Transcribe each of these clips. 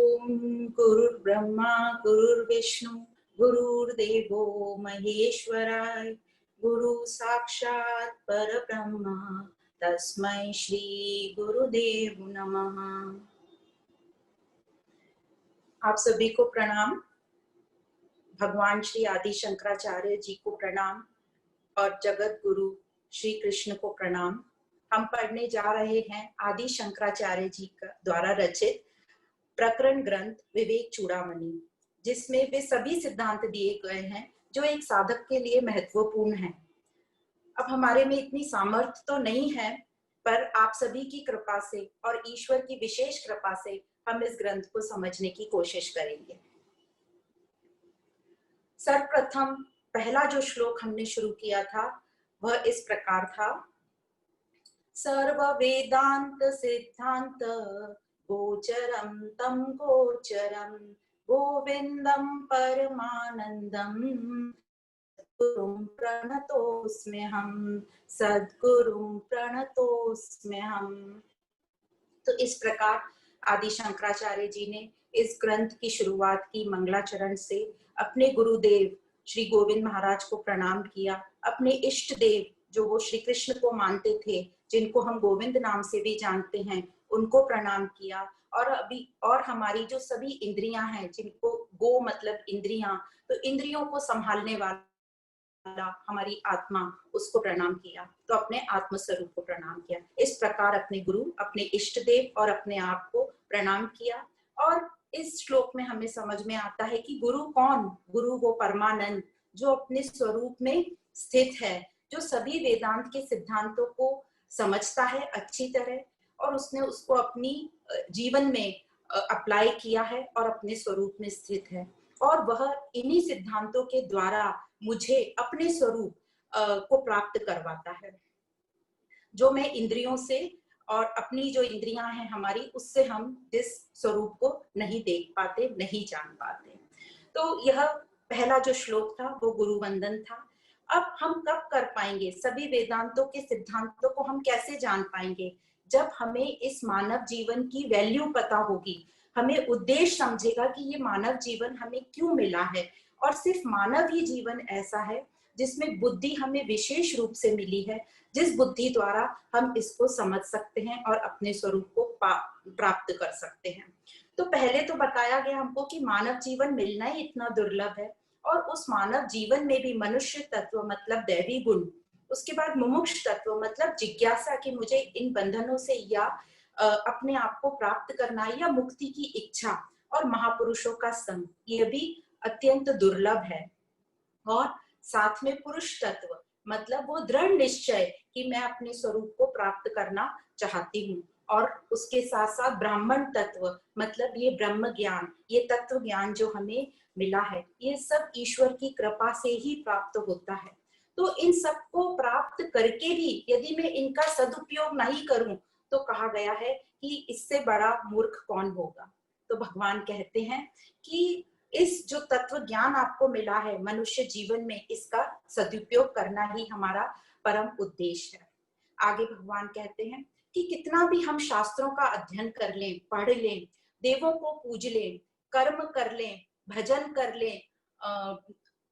ओम गुरुर्ब्रह्मा गुरुर्विष्णु गुरुर्देवो महेश्वराय गुरु साक्षात् परब्रह्म तस्मै श्री गुरुदेव नमः। आप सभी को प्रणाम। भगवान श्री आदि शंकराचार्य जी को प्रणाम और जगत गुरु श्री कृष्ण को प्रणाम। हम पढ़ने जा रहे हैं आदि शंकराचार्य जी का द्वारा रचित प्रकरण ग्रंथ विवेक चूड़ामणि, जिसमें वे सभी सिद्धांत दिए गए हैं जो एक साधक के लिए महत्वपूर्ण हैं। अब हमारे में इतनी सामर्थ्य तो नहीं है, पर आप सभी की कृपा से और ईश्वर की विशेष कृपा से हम इस ग्रंथ को समझने की कोशिश करेंगे। सर्वप्रथम पहला जो श्लोक हमने शुरू किया था वह इस प्रकार था। सर्व वेदांत सिद्धांत गोचरम तम गोचरम गोविंदम परमानंदम सद्गुरुं प्रणतोस्म्यहम् सद्गुरुं प्रणतोस्म्यहम्। तो इस प्रकार आदि शंकराचार्य जी ने इस ग्रंथ की शुरुआत की मंगलाचरण से, अपने गुरुदेव श्री गोविंद महाराज को प्रणाम किया, अपने इष्ट देव जो वो श्री कृष्ण को मानते थे, जिनको हम गोविंद नाम से भी जानते हैं, उनको प्रणाम किया। और हमारी जो सभी इंद्रियां हैं, जिनको गो मतलब इंद्रियां, तो इंद्रियों को संभालने वाला हमारी आत्मा, उसको प्रणाम किया। तो अपने आत्म स्वरूप को प्रणाम किया। इस प्रकार अपने गुरु, अपने इष्ट देव और अपने आप को प्रणाम किया। और इस श्लोक में हमें समझ में आता है कि गुरु कौन? गुरु वो परमानंद जो अपने स्वरूप में स्थित है, जो सभी वेदांत के सिद्धांतों को समझता है अच्छी तरह, और उसने उसको अपनी जीवन में अप्लाई किया है और अपने स्वरूप में स्थित है। और वह इन्हीं सिद्धांतों के द्वारा मुझे अपने स्वरूप को प्राप्त करवाता है, जो मैं इंद्रियों से और अपनी जो इंद्रियां हैं हमारी, उससे हम जिस स्वरूप को नहीं देख पाते, नहीं जान पाते। तो यह पहला जो श्लोक था वो गुरु वंदन था। अब हम कब कर पाएंगे? सभी वेदांतों के सिद्धांतों को हम कैसे जान पाएंगे? जब हमें इस मानव जीवन की वैल्यू पता होगी, हमें उद्देश्य समझेगा कि ये मानव जीवन हमें क्यों मिला है। और सिर्फ मानव ही जीवन ऐसा है जिसमें बुद्धि हमें विशेष रूप से मिली है, जिस बुद्धि द्वारा हम इसको समझ सकते हैं और अपने स्वरूप को प्राप्त कर सकते हैं। तो पहले तो बताया गया हमको कि मानव जीवन मिलना ही इतना दुर्लभ है, और उस मानव जीवन में भी मनुष्य तत्व मतलब दैवी गुण, उसके बाद मुमुक्ष तत्व मतलब जिज्ञासा कि मुझे इन बंधनों से या अपने आप को प्राप्त करना या मुक्ति की इच्छा, और महापुरुषों का संग, यह भी अत्यंत दुर्लभ है। और साथ में पुरुष तत्व मतलब वो दृढ़ निश्चय कि मैं अपने स्वरूप को प्राप्त करना चाहती हूँ। और उसके साथ साथ ब्राह्मण तत्व मतलब ये ब्रह्म ज्ञान, ये तत्व ज्ञान जो हमें मिला है, ये सब ईश्वर की कृपा से ही प्राप्त होता है। तो इन सबको प्राप्त करके भी यदि मैं इनका सदुपयोग नहीं करूं, तो कहा गया है कि इससे बड़ा मूर्ख कौन होगा। तो भगवान कहते हैं कि इस जो तत्व ज्ञान आपको मिला है मनुष्य जीवन में, इसका सदुपयोग करना ही हमारा परम उद्देश्य है। आगे भगवान कहते हैं कि कितना भी हम शास्त्रों का अध्ययन कर लें, पढ़ लें, देवों को पूज लें, कर्म कर लें, भजन कर लें,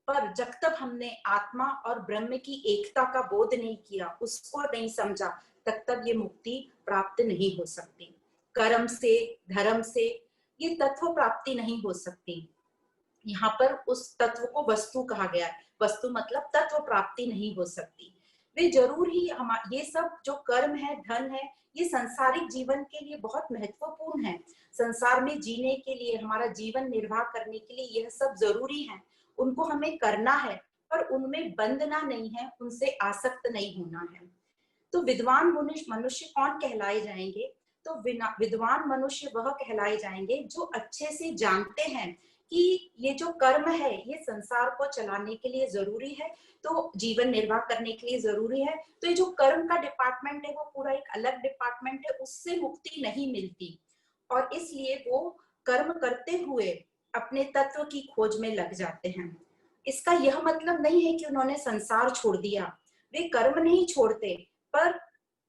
पर जब तक हमने आत्मा और ब्रह्म की एकता का बोध नहीं किया, उसको नहीं समझा, तब तक ये मुक्ति प्राप्त नहीं हो सकती। कर्म से, धर्म से ये तत्व प्राप्ति नहीं हो सकती। यहाँ पर उस तत्व को वस्तु कहा गया है। वस्तु मतलब तत्व प्राप्ति नहीं हो सकती। वे जरूर ही ये सब जो कर्म है, धन है, ये संसारिक जीवन के लिए बहुत महत्वपूर्ण है। संसार में जीने के लिए, हमारा जीवन निर्वाह करने के लिए यह सब जरूरी है, उनको हमें करना है, पर उनमें बंधना नहीं है, उनसे आसक्त नहीं होना है। तो विद्वान मनुष्य कौन कहलाए जाएंगे? तो विद्वान मनुष्य वह कहलाए जाएंगे जो अच्छे से जानते हैं कि ये जो कर्म है ये संसार को चलाने के लिए जरूरी है, तो जीवन निर्वाह करने के लिए जरूरी है। तो ये जो कर्म का डिपार्टमेंट है वो पूरा एक अलग डिपार्टमेंट है, उससे मुक्ति नहीं मिलती। और इसलिए वो कर्म करते हुए अपने तत्व की खोज में लग जाते हैं। इसका यह मतलब नहीं है कि उन्होंने संसार छोड़ दिया, वे कर्म नहीं छोड़ते, पर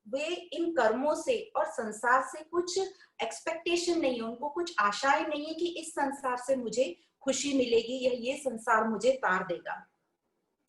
वे इन कर्मों से और संसार से कुछ एक्सपेक्टेशन नहीं है, उनको कुछ आशाएं नहीं है कि इस संसार से मुझे खुशी मिलेगी या ये संसार मुझे तार देगा।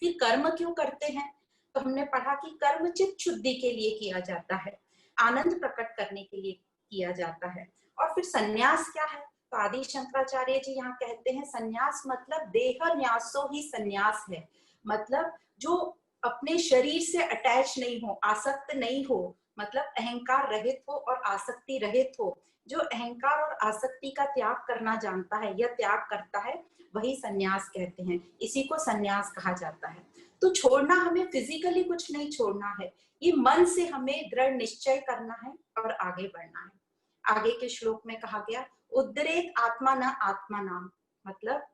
फिर कर्म क्यों करते हैं? तो हमने पढ़ा कि कर्म चित्त शुद्धि के लिए किया जाता है, आनंद प्रकट करने के लिए किया जाता है। और फिर संन्यास क्या है? तो आदि शंकराचार्य जी यहाँ कहते हैं संन्यास मतलब देह न्यासो ही संन्यास है। मतलब जो अपने शरीर से अटैच नहीं हो, आसक्त नहीं हो, मतलब अहंकार रहित हो और आसक्ति रहित हो, जो अहंकार और आसक्ति का त्याग करना जानता है या त्याग करता है, वही संन्यास कहते हैं। इसी को संन्यास कहा जाता है। तो छोड़ना, हमें फिजिकली कुछ नहीं छोड़ना है, ये मन से हमें दृढ़ निश्चय करना है और आगे बढ़ना है। आगे के श्लोक में कहा गया उद्धरेत आत्मा न आत्मा नाम, मतलब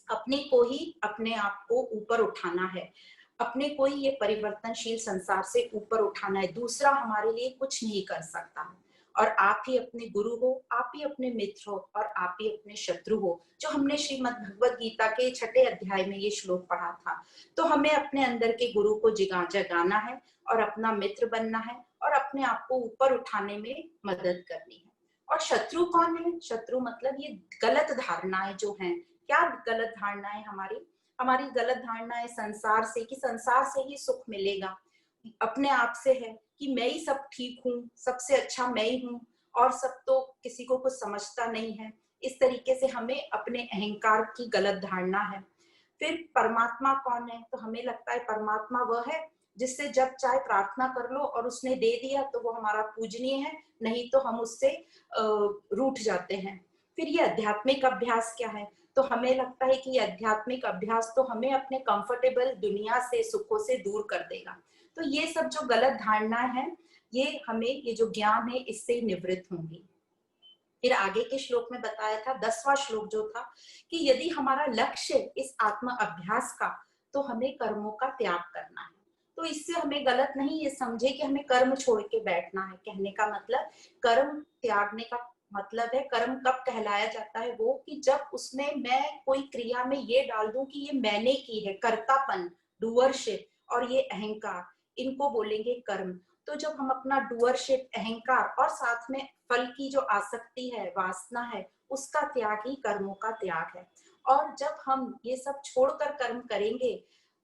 अपने को ही अपने आप को ऊपर उठाना है, अपने को ही ये परिवर्तनशील संसार से ऊपर उठाना है। दूसरा हमारे लिए कुछ नहीं कर सकता। और आप ही अपने गुरु हो, आप ही अपने मित्र हो और आप ही अपने शत्रु हो, जो हमने श्रीमद् भगवद गीता के 6 अध्याय में ये श्लोक पढ़ा था। तो हमें अपने अंदर के गुरु को जगाना है और अपना मित्र बनना है और अपने आप को ऊपर उठाने में मदद करनी है। और शत्रु कौन है? शत्रु मतलब ये गलत धारणाएं जो हैं। क्या गलत धारणाएं? हमारी गलत धारणाएं संसार से, कि संसार से ही सुख मिलेगा, अपने आप से है कि मैं ही सब ठीक हूँ, सबसे अच्छा मैं ही हूँ और सब तो किसी को कुछ समझता नहीं है। इस तरीके से हमें अपने अहंकार की गलत धारणा है। फिर परमात्मा कौन है? तो हमें लगता है परमात्मा वह है जिससे जब चाहे प्रार्थना कर लो और उसने दे दिया तो वो हमारा पूजनीय है, नहीं तो हम उससे रूठ जाते हैं। फिर ये आध्यात्मिक अभ्यास क्या है? तो हमें लगता है कि ये आध्यात्मिक अभ्यास तो हमें अपने कंफर्टेबल दुनिया से, सुखों से दूर कर देगा। तो ये सब जो गलत धारणाएं हैं, ये हमें, ये जो ज्ञान है, इससे निवृत्त होंगी। फिर आगे के श्लोक में बताया था, 10वां श्लोक जो था, कि यदि हमारा लक्ष्य इस आत्म अभ्यास का, तो हमें कर्मों का त्याग करना है। तो इससे हमें गलत नहीं ये समझे कि हमें कर्म छोड़ के बैठना है। कहने का मतलब, कर्म त्यागने का मतलब है, कर्म कब कहलाया जाता है वो, कि जब उसमें मैं कोई क्रिया में ये डाल दूं कि ये मैंने की है, कर्तापन, डूअरशिप, और ये अहंकार, इनको बोलेंगे कर्म। तो जब हम अपना डूअरशिप, अहंकार और साथ में फल की जो आसक्ति है, वासना है, उसका त्याग ही कर्मों का त्याग है। और जब हम ये सब छोड़कर कर्म करेंगे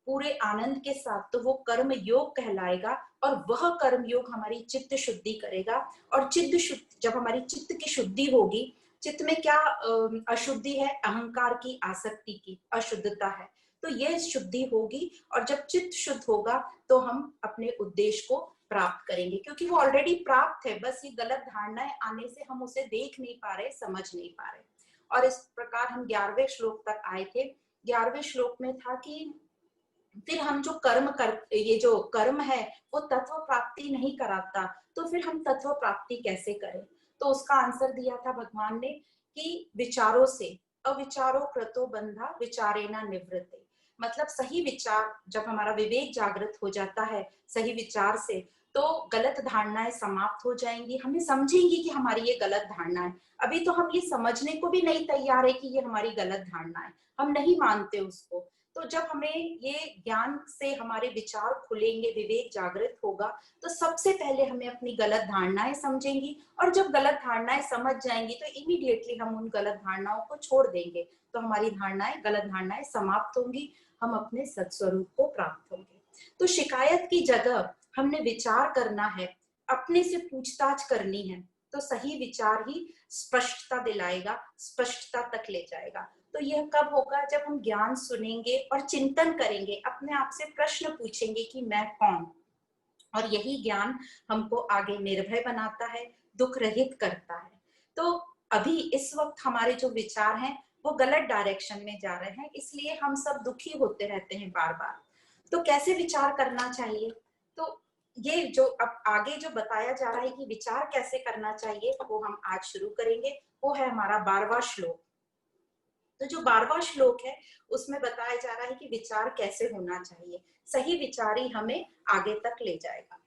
पूरे आनंद के साथ, तो वो कर्म योग कहलाएगा और वह कर्म योग हमारी चित्त शुद्धि करेगा। और चित्त शुद्धि, जब हमारी चित्त की शुद्धि होगी, चित्त में क्या अशुद्धि है? अहंकार की, आसक्ति की अशुद्धता है। तो ये शुद्धि होगी और जब चित्त शुद्ध होगा तो हम अपने उद्देश्य को प्राप्त करेंगे, क्योंकि वो ऑलरेडी प्राप्त है, बस ये गलत धारणाएं आने से हम उसे देख नहीं पा रहे, समझ नहीं पा रहे। और इस प्रकार हम 11वें श्लोक तक आए थे। 11वें श्लोक में था कि फिर हम जो कर्म कर, ये जो कर्म है वो तत्व प्राप्ति नहीं कराता, तो फिर हम तत्व प्राप्ति कैसे करें? तो उसका आंसर दिया था भगवान ने कि विचारों से, अविचारो कृतो बंधा विचारेना निवृत्ते। मतलब सही विचार, जब हमारा विवेक जागृत हो जाता है सही विचार से, तो गलत धारणाएं समाप्त हो जाएंगी, हमें समझेंगी कि हमारी ये गलत धारणा है। अभी तो हम ये समझने को भी नहीं तैयार है कि ये हमारी गलत धारणा है, हम नहीं मानते उसको। तो जब हमें ये ज्ञान से हमारे विचार खुलेंगे, विवेक जागृत होगा, तो सबसे पहले हमें अपनी गलत धारणाएं समझेंगी, और जब गलत धारणाएं समझ जाएंगी तो इमीडिएटली हम उन गलत धारणाओं को छोड़ देंगे, तो हमारी धारणाएं, गलत धारणाएं समाप्त होंगी, हम अपने सत्स्वरूप को प्राप्त होंगे। तो शिकायत की जगह हमने विचार करना है, अपने से पूछताछ करनी है, तो सही विचार ही स्पष्टता दिलाएगा, स्पष्टता तक ले जाएगा। तो यह कब होगा? जब हम ज्ञान सुनेंगे और चिंतन करेंगे, अपने आप से प्रश्न पूछेंगे कि मैं कौन। और यही ज्ञान हमको आगे निर्भय बनाता है, दुख रहित करता है। तो अभी इस वक्त हमारे जो विचार हैं वो गलत डायरेक्शन में जा रहे हैं, इसलिए हम सब दुखी होते रहते हैं बार बार। तो कैसे विचार करना चाहिए? तो ये जो अब आगे जो बताया जा रहा है कि विचार कैसे करना चाहिए, वो हम आज शुरू करेंगे। वो है हमारा 12वां श्लोक। तो जो 12वां श्लोक है उसमें बताया जा रहा है कि विचार कैसे होना चाहिए, सही विचार ही हमें आगे तक ले जाएगा।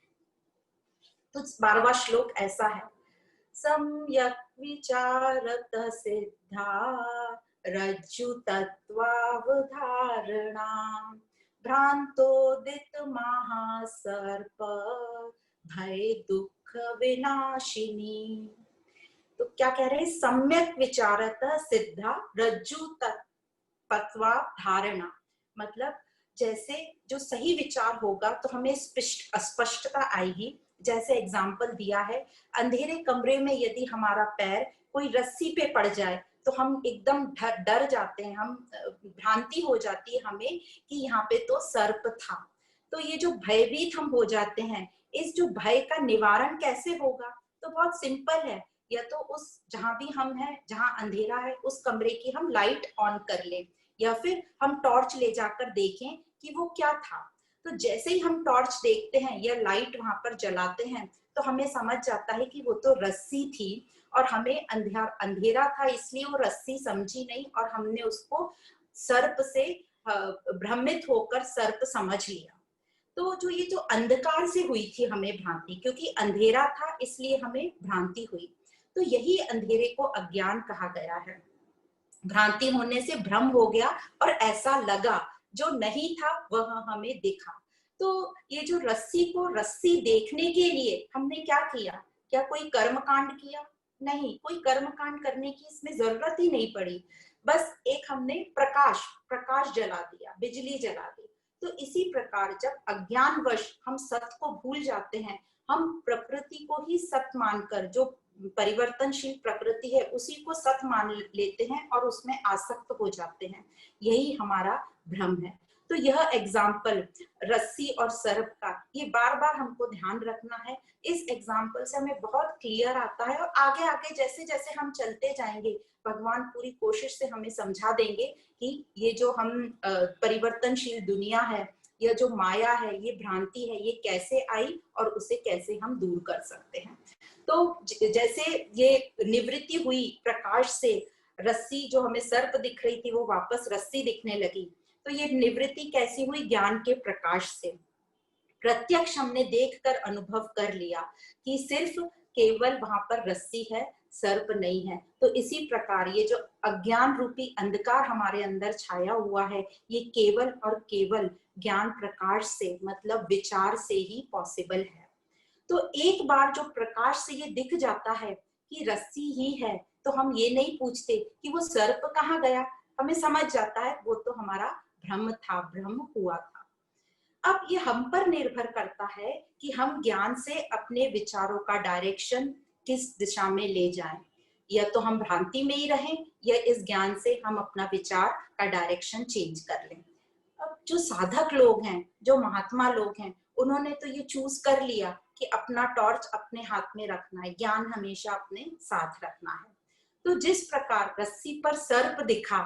तो 12वां श्लोक ऐसा है, सम्यक विचारतः सिद्धा रज्जु तत्त्वावधारणा भ्रांतोदित महासर्प भय दुख विनाशिनी। तो क्या कह रहे हैं, सम्यक विचारतः सिद्धा रज्जु पत्वा धारणा। मतलब जैसे जो सही विचार होगा तो हमें स्पष्टता आएगी। जैसे एग्जाम्पल दिया है, अंधेरे कमरे में यदि हमारा पैर कोई रस्सी पे पड़ जाए तो हम एकदम डर जाते हैं, हम भ्रांति हो जाती है हमें कि यहाँ पे तो सर्प था। तो ये जो भयभीत हम हो जाते हैं, इस जो भय का निवारण कैसे होगा, तो बहुत सिंपल है। या तो उस जहां भी हम हैं, जहां अंधेरा है, उस कमरे की हम लाइट ऑन कर लें, या फिर हम टॉर्च ले जाकर देखें कि वो क्या था। तो जैसे ही हम टॉर्च देखते हैं या लाइट वहां पर जलाते हैं तो हमें समझ जाता है कि वो तो रस्सी थी, और हमें अंधेरा था इसलिए वो रस्सी समझी नहीं, और हमने उसको सर्प से भ्रमित होकर सर्प समझ लिया। तो जो ये जो अंधकार से हुई थी हमें भ्रांति, क्योंकि अंधेरा था इसलिए हमें भ्रांति हुई, तो यही अंधेरे को अज्ञान कहा गया है। भ्रांति होने से भ्रम हो गया और ऐसा लगा, जो नहीं था वह हमें दिखा। तो ये जो रस्सी को रस्सी देखने के लिए हमने क्या किया, क्या कोई कर्म कांड किया? नहीं, कोई कर्म कांड करने की इसमें जरूरत ही नहीं पड़ी। बस एक हमने प्रकाश प्रकाश जला दिया, बिजली जला दी। तो इसी प्रकार जब अज्ञानवश हम सत्य को भूल जाते हैं, हम प्रकृति को ही सत्य मानकर, जो परिवर्तनशील प्रकृति है उसी को सत्य मान लेते हैं और उसमें आसक्त हो जाते हैं, यही हमारा भ्रम है। तो यह एग्जाम्पल रस्सी और सर्प का, ये बार बार हमको ध्यान रखना है। इस एग्जाम्पल से हमें बहुत क्लियर आता है, और आगे आगे जैसे जैसे हम चलते जाएंगे भगवान पूरी कोशिश से हमें समझा देंगे कि ये जो हम परिवर्तनशील दुनिया है, यह जो माया है, ये भ्रांति है, ये कैसे आई और उसे कैसे हम दूर कर सकते हैं। तो जैसे ये निवृत्ति हुई प्रकाश से, रस्सी जो हमें सर्प दिख रही थी वो वापस रस्सी दिखने लगी। तो ये निवृत्ति कैसी हुई? ज्ञान के प्रकाश से। प्रत्यक्ष हमने देखकर अनुभव कर लिया कि सिर्फ केवल वहां पर रस्सी है, सर्प नहीं है। तो इसी प्रकार ये जो अज्ञान रूपी अंधकार हमारे अंदर छाया हुआ है, ये केवल और केवल ज्ञान प्रकाश से, मतलब विचार से ही पॉसिबल है। तो एक बार जो प्रकाश से ये दिख जाता है कि रस्सी ही है, तो हम ये नहीं पूछते कि वो सर्प कहाँ गया, हमें समझ जाता है वो तो हमारा भ्रम था, भ्रम हुआ था। अब ये हम पर निर्भर करता है कि हम ज्ञान से अपने विचारों का डायरेक्शन किस दिशा में ले जाएं, या तो हम भ्रांति में ही रहें या इस ज्ञान से हम अपना विचार का डायरेक्शन चेंज कर लें। अब जो साधक लोग हैं, जो महात्मा लोग हैं, उन्होंने तो ये चूज कर लिया कि अपना टॉर्च अपने हाथ में रखना है, ज्ञान हमेशा अपने साथ रखना है। तो जिस प्रकार रस्सी पर सर्प दिखा,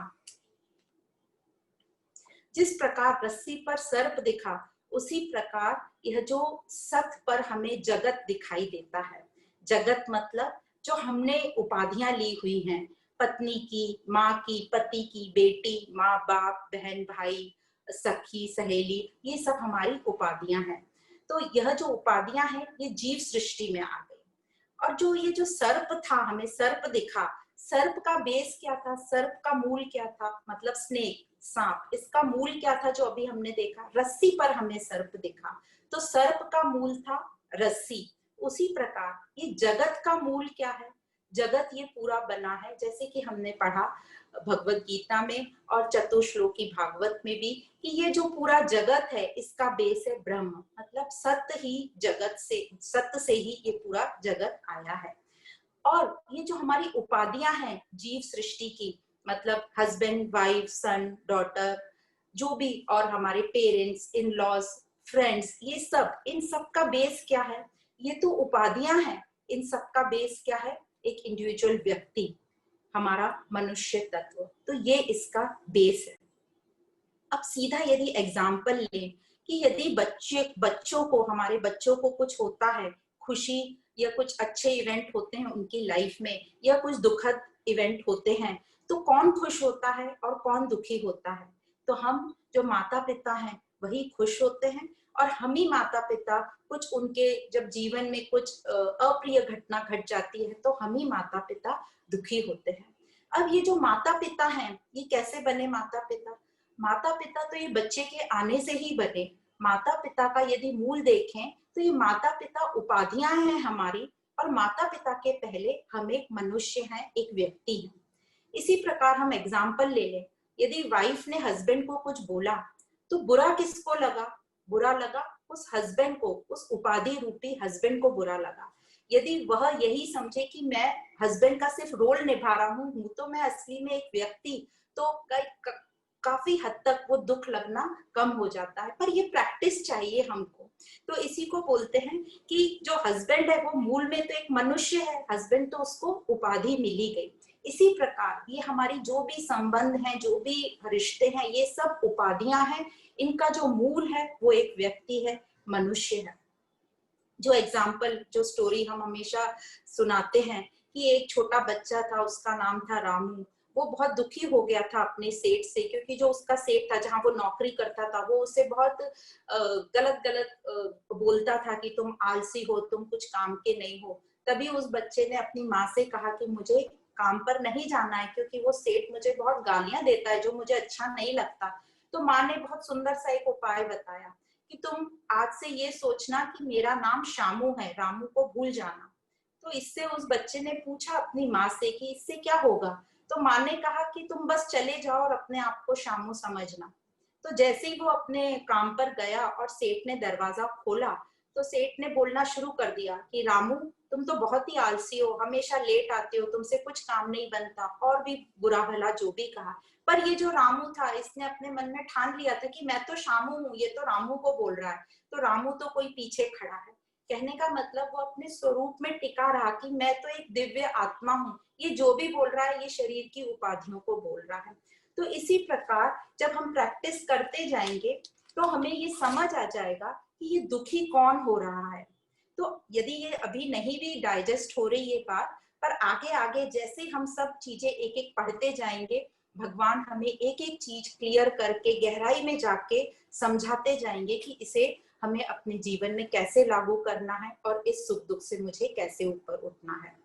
जिस प्रकार रस्सी पर सर्प दिखा, उसी प्रकार यह जो सत्य पर हमें जगत दिखाई देता है। जगत मतलब जो हमने उपाधियां ली हुई हैं, पत्नी की, माँ की, पति की, बेटी, माँ बाप, बहन भाई, सखी सहेली, ये सब हमारी उपाधियां हैं। तो यह जो उपाधियां हैं ये जीव सृष्टि में आ गई। और जो ये जो सर्प था, हमें सर्प दिखा, सर्प का बेस क्या था, सर्प का मूल क्या था, मतलब स्नेक, सांप, इसका मूल क्या था जो अभी हमने देखा, रस्सी पर हमें सर्प दिखा। तो सर्प का मूल था रस्सी। उसी प्रकार ये जगत का मूल क्या है? जगत ये पूरा बना है, जैसे कि हमने पढ़ा भगवत गीता में और चतुश्लोकी भागवत में भी, कि ये जो पूरा जगत है इसका बेस है ब्रह्म, मतलब सत्य ही जगत से, सत्य से ही ये पूरा जगत आया है। और ये जो हमारी उपाधियां हैं जीव सृष्टि की, मतलब हस्बैंड, वाइफ, सन, डॉटर, जो भी, और हमारे पेरेंट्स, इन लॉज, फ्रेंड्स, ये सब, इन सब का बेस क्या है? ये तो उपाधियां हैं। इन सब का बेस क्या है? एक इंडिविजुअल व्यक्ति, हमारा मनुष्य तत्व। तो ये इसका बेस है। अब सीधा यदि एग्जाम्पल लें कि यदि बच्चों को, हमारे बच्चों को कुछ होता है, खुशी या कुछ अच्छे इवेंट होते हैं उनकी लाइफ में, या कुछ दुखद इवेंट होते हैं, तो कौन खुश होता है और कौन दुखी होता है? तो हम जो माता पिता हैं वही खुश होते हैं, और हम ही माता पिता, कुछ उनके जब जीवन में कुछ अप्रिय घटना घट जाती है तो हम ही माता पिता दुखी होते हैं। अब ये जो माता पिता हैं, ये कैसे बने माता पिता? माता पिता तो ये बच्चे के आने से ही बने। माता पिता का यदि मूल देखें तो ये माता पिता उपाधियां हैं हमारी, और माता पिता के पहले हम एक मनुष्य हैं, एक व्यक्ति हैं। इसी प्रकार हम एग्जाम्पल ले लें, यदि वाइफ ने हस्बैंड को कुछ बोला तो बुरा किसको लगा? बुरा लगा उस हस्बैंड को, उस उपाधि रूपी हस्बैंड को बुरा लगा। यदि वह यही समझे कि मैं हस्बैंड का सिर्फ रोल निभा रहा हूँ तो मैं असली में एक व्यक्ति, तो काफी हद तक वो दुख लगना कम हो जाता है। पर ये प्रैक्टिस चाहिए हमको। तो इसी को बोलते हैं कि जो हस्बैंड है वो मूल में तो एक मनुष्य है, हस्बैंड तो उसको उपाधि मिली गई। इसी प्रकार ये हमारी जो भी संबंध हैं, जो भी रिश्ते हैं, ये सब उपाधियां हैं। इनका जो मूल है वो एक व्यक्ति है, मनुष्य है। जो एग्जाम्पल, जो स्टोरी हम हमेशा सुनाते हैं कि एक छोटा बच्चा था, उसका नाम था रामू। वो बहुत दुखी हो गया था अपने सेठ से, क्योंकि जो उसका सेठ था जहाँ वो नौकरी करता था, वो उसे बहुत गलत गलत बोलता था कि तुम आलसी हो, तुम कुछ काम के नहीं हो। तभी उस बच्चे ने अपनी माँ से कहा कि मुझे काम पर नहीं जाना है, क्योंकि वो सेठ मुझे बहुत गालियां देता है, जो मुझे अच्छा नहीं लगता। तो माँ ने बहुत सुंदर सा एक उपाय बताया कि तुम आज से ये सोचना कि मेरा नाम शामू है, रामू को भूल जाना। तो इससे उस बच्चे ने पूछा अपनी माँ से कि इससे क्या होगा? तो माँ ने कहा कि तुम बस चले जाओ और अपने आप को शामू समझना। तो जैसे ही वो अपने काम पर गया और सेठ ने दरवाजा खोला, तो सेठ ने बोलना शुरू कर दिया कि रामू, तुम तो बहुत ही आलसी हो, हमेशा लेट आते हो, तुमसे कुछ काम नहीं बनता, और भी बुरा भला जो भी कहा। पर ये जो रामू था, इसने अपने मन में ठान लिया था कि मैं तो शामू हूँ, ये तो रामू को बोल रहा है, तो रामू तो कोई पीछे खड़ा है। कहने का मतलब वो अपने स्वरूप में टिका रहा कि मैं तो एक दिव्य आत्मा हूँ, ये जो भी बोल रहा है ये शरीर की उपाधियों को बोल रहा है। तो इसी प्रकार जब हम प्रैक्टिस करते जाएंगे तो हमें ये समझ आ जाएगा कि ये दुखी कौन हो रहा है। तो यदि ये अभी नहीं भी डाइजेस्ट हो रही ये बात, पर आगे आगे जैसे हम सब चीजें एक एक पढ़ते जाएंगे, भगवान हमें एक एक चीज क्लियर करके गहराई में जाके समझाते जाएंगे कि इसे हमें अपने जीवन में कैसे लागू करना है और इस सुख दुख से मुझे कैसे ऊपर उठना है।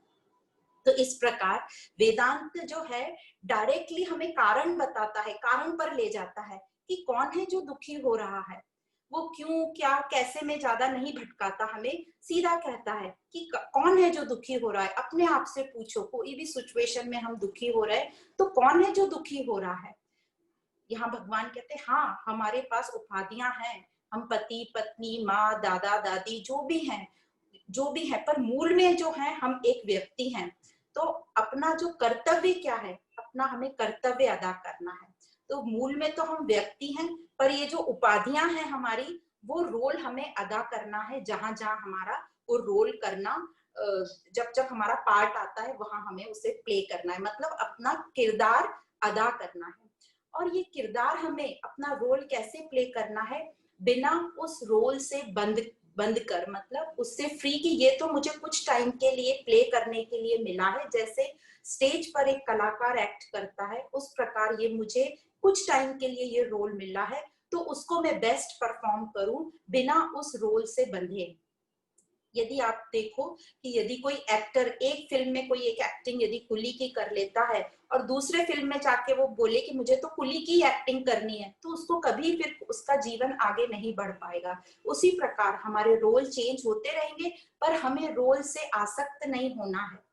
तो इस प्रकार वेदांत जो है डायरेक्टली हमें कारण बताता है, कारण पर ले जाता है कि कौन है जो दुखी हो रहा है, वो क्यों क्या कैसे में ज्यादा नहीं भटकाता, हमें सीधा कहता है कि कौन है जो दुखी हो रहा है। अपने आप से पूछो, कोई भी सिचुएशन में हम दुखी हो रहे हैं तो कौन है जो दुखी हो रहा है। यहाँ भगवान कहते हैं हाँ, हमारे पास उपाधियां हैं, हम पति पत्नी माँ दादा दादी जो भी हैं, जो भी है, पर मूल में जो है हम एक व्यक्ति हैं। तो अपना जो कर्तव्य क्या है, अपना हमें कर्तव्य अदा करना है। तो मूल में तो हम व्यक्ति हैं, पर ये जो उपाधियां हैं हमारी, वो रोल हमें अदा करना है। जहां जहां हमारा वो रोल करना, जब जब हमारा पार्ट आता है वहां हमें उसे प्ले करना है, मतलब अपना किरदार अदा करना है। और ये किरदार हमें अपना रोल कैसे प्ले करना है, बिना उस रोल से बंद कर, मतलब उससे फ्री कि ये तो मुझे कुछ टाइम के लिए प्ले करने के लिए मिला है। जैसे स्टेज पर एक कलाकार एक्ट करता है, उस प्रकार ये मुझे कुछ टाइम के लिए ये रोल मिला है, तो उसको मैं बेस्ट परफॉर्म करूं बिना उस रोल से बंधे। यदि आप देखो कि यदि कोई एक्टर एक फिल्म में कोई एक एक्टिंग यदि कुली की कर लेता है और दूसरे फिल्म में जाके वो बोले कि मुझे तो कुली की एक्टिंग करनी है, तो उसको कभी फिर उसका जीवन आगे नहीं बढ़ पाएगा। उसी प्रकार हमारे रोल चेंज होते रहेंगे, पर हमें रोल से आसक्त नहीं होना है।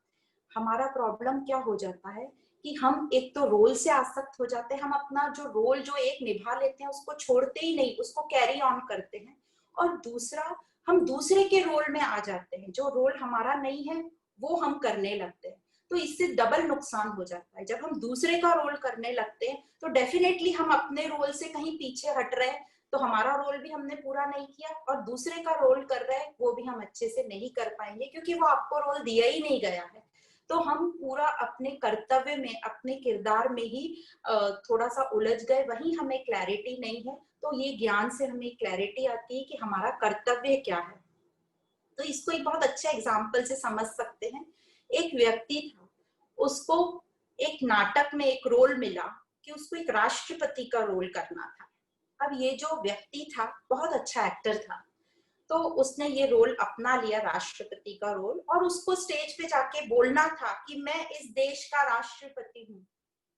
हमारा प्रॉब्लम क्या हो जाता है कि हम एक तो रोल से आसक्त हो जाते हैं, हम अपना जो रोल जो एक निभा लेते हैं उसको छोड़ते ही नहीं, उसको कैरी ऑन करते हैं। और दूसरा, हम दूसरे के रोल में आ जाते हैं, जो रोल हमारा नहीं है वो हम करने लगते हैं। तो इससे डबल नुकसान हो जाता है। जब हम दूसरे का रोल करने लगते हैं तो डेफिनेटली हम अपने रोल से कहीं पीछे हट रहे हैं, तो हमारा रोल भी हमने पूरा नहीं किया, और दूसरे का रोल कर रहे हैं वो भी हम अच्छे से नहीं कर पाएंगे, क्योंकि वो आपको रोल दिया ही नहीं गया है। तो हम पूरा अपने कर्तव्य में, अपने किरदार में ही थोड़ा सा उलझ गए, वहीं हमें क्लैरिटी नहीं है। तो ये ज्ञान से हमें क्लैरिटी आती है कि हमारा कर्तव्य क्या है। तो इसको एक बहुत अच्छा एग्जाम्पल से समझ सकते हैं। एक व्यक्ति था, उसको एक नाटक में एक रोल मिला कि उसको एक राष्ट्रपति का रोल करना था। अब ये जो व्यक्ति था बहुत अच्छा एक्टर था, तो उसने ये रोल अपना लिया, राष्ट्रपति का रोल, और उसको स्टेज पे जाके बोलना था कि मैं इस देश का राष्ट्रपति हूँ।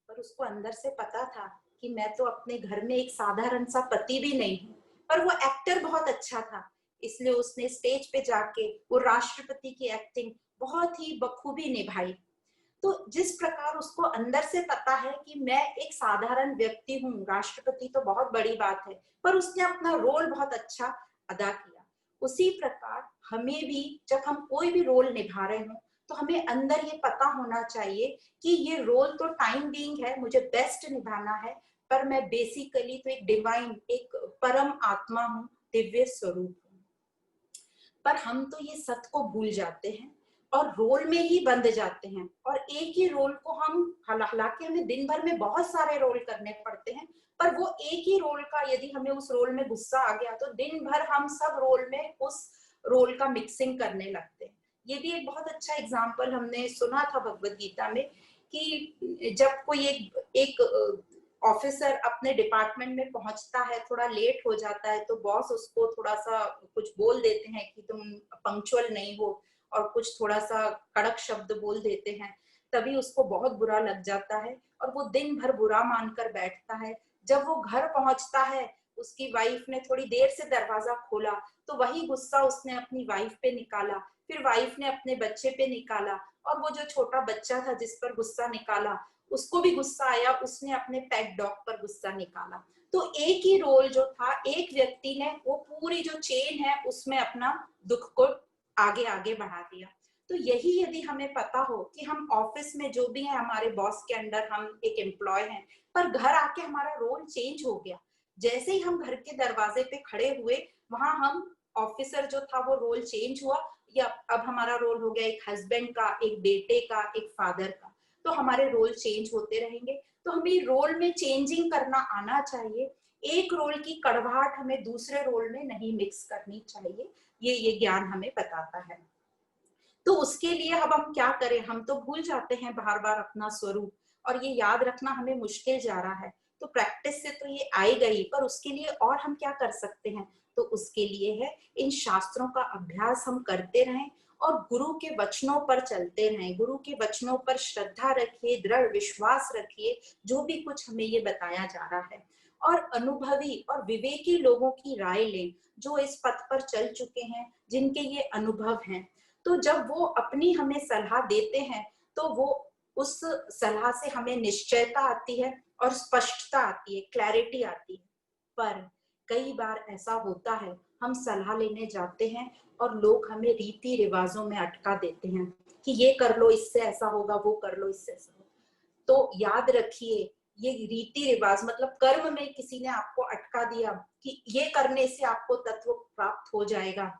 पर उसको अंदर से पता था कि मैं तो अपने घर में एक साधारण सा पति भी नहीं हूँ, पर वो एक्टर बहुत अच्छा था, इसलिए उसने स्टेज पे जाके वो राष्ट्रपति की एक्टिंग बहुत ही बखूबी निभाई। तो जिस प्रकार उसको अंदर से पता है कि मैं एक साधारण व्यक्ति हूँ, राष्ट्रपति तो बहुत बड़ी बात है, पर उसने अपना रोल बहुत अच्छा अदा किया। उसी प्रकार हमें भी जब हम कोई भी रोल निभा रहे हो तो हमें अंदर ये पता होना चाहिए कि ये रोल तो टाइम बीइंग है, मुझे बेस्ट निभाना है, पर मैं बेसिकली तो एक डिवाइन, एक परम आत्मा हूँ, दिव्य स्वरूप हूँ। पर हम तो ये सत्य को भूल जाते हैं और रोल में ही बंध जाते हैं, और एक ही रोल को हम हालांकि हमें दिन भर में बहुत सारे रोल करने पड़ते हैं, पर वो एक ही रोल का यदि हमें उस रोल में गुस्सा आ गया तो दिन भर हम सब रोल में उस रोल का मिक्सिंग करने लगते हैं। ये भी एक बहुत अच्छा एग्जाम्पल हमने सुना था भगवत गीता में कि जब कोई एक ऑफिसर अपने डिपार्टमेंट में पहुंचता है, थोड़ा लेट हो जाता है, तो बॉस उसको थोड़ा सा कुछ बोल देते हैं कि तुम पंक्चुअल नहीं हो, और कुछ थोड़ा सा कड़क शब्द बोल देते हैं, तभी उसको बहुत बुरा लग जाता है और वो दिन भर बुरा मानकर बैठता है। जब वो घर पहुंचता है, उसकी वाइफ ने थोड़ी देर से दरवाजा खोला तो वही गुस्सा उसने अपनी वाइफ पे निकाला, फिर वाइफ ने अपने बच्चे पे निकाला, और वो जो छोटा बच्चा था जिस पर गुस्सा निकाला उसको भी गुस्सा आया, उसने अपने पेट डॉग पर गुस्सा निकाला। तो एक ही रोल जो था, एक व्यक्ति ने वो पूरी जो चेन है उसमें अपना दुख को आगे आगे बढ़ा दिया। तो यही यदि हमें पता हो कि हम ऑफिस में जो भी है हमारे बॉस के अंडर हम एक एम्प्लॉय हैं, पर घर आके हमारा रोल चेंज हो गया, जैसे ही हम घर के दरवाजे पे खड़े हुए वहां हम ऑफिसर जो था वो रोल चेंज हुआ, या अब हमारा रोल हो गया एक हस्बैंड का, एक बेटे का, एक फादर का, तो हमारे रोल चेंज होते रहेंगे। तो हमें रोल में चेंजिंग करना आना चाहिए, एक रोल की कड़वाहट हमें दूसरे रोल में नहीं मिक्स करनी चाहिए, ये ज्ञान हमें बताता है। तो उसके लिए अब हम क्या करें, हम तो भूल जाते हैं बार बार अपना स्वरूप, और ये याद रखना हमें मुश्किल जा रहा है। तो प्रैक्टिस से तो ये आएगा ही, पर उसके लिए और हम क्या कर सकते हैं, तो उसके लिए है इन शास्त्रों का अभ्यास हम करते रहें और गुरु के वचनों पर चलते रहें, गुरु के वचनों पर श्रद्धा रखिए, दृढ़ विश्वास रखिए, जो भी कुछ हमें ये बताया जा रहा है, और अनुभवी और विवेकी लोगों की राय लें, जो इस पथ पर चल चुके हैं, जिनके ये अनुभव हैं। तो जब वो अपनी हमें सलाह देते हैं तो वो उस सलाह से हमें निश्चयता आती है और स्पष्टता आती है, क्लैरिटी आती है। पर कई बार ऐसा होता है, हम सलाह लेने जाते हैं और लोग हमें रीति रिवाजों में अटका देते हैं कि ये कर लो इससे ऐसा होगा, वो कर लो इससे ऐसा होगा। तो याद रखिए, ये रीति रिवाज मतलब कर्म में किसी ने आपको अटका दिया कि ये करने से आपको तत्व प्राप्त हो जाएगा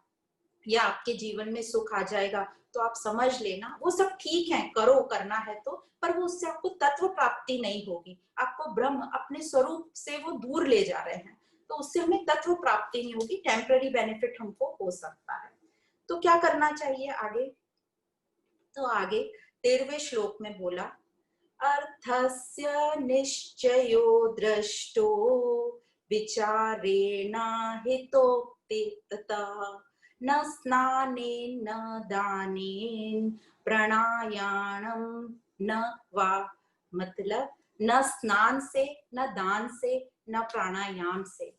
या आपके जीवन में सुख आ जाएगा, तो आप समझ लेना वो सब ठीक है, करो, करना है तो, पर वो उससे आपको तत्व प्राप्ति नहीं होगी, आपको ब्रह्म अपने स्वरूप से वो दूर ले जा रहे हैं, तो उससे हमें तत्व प्राप्ति नहीं होगी, टेम्पररी बेनिफिट हमको हो सकता है। तो क्या करना चाहिए आगे, तो आगे 13वें श्लोक में बोला, अर्थस्य निश्चयो द्रष्टो विचारेण हितोक्तितः न स्नानेन न दानेन प्राणायामं न वा, मतलब न स्नान से, न दान से, न प्राणायाम से,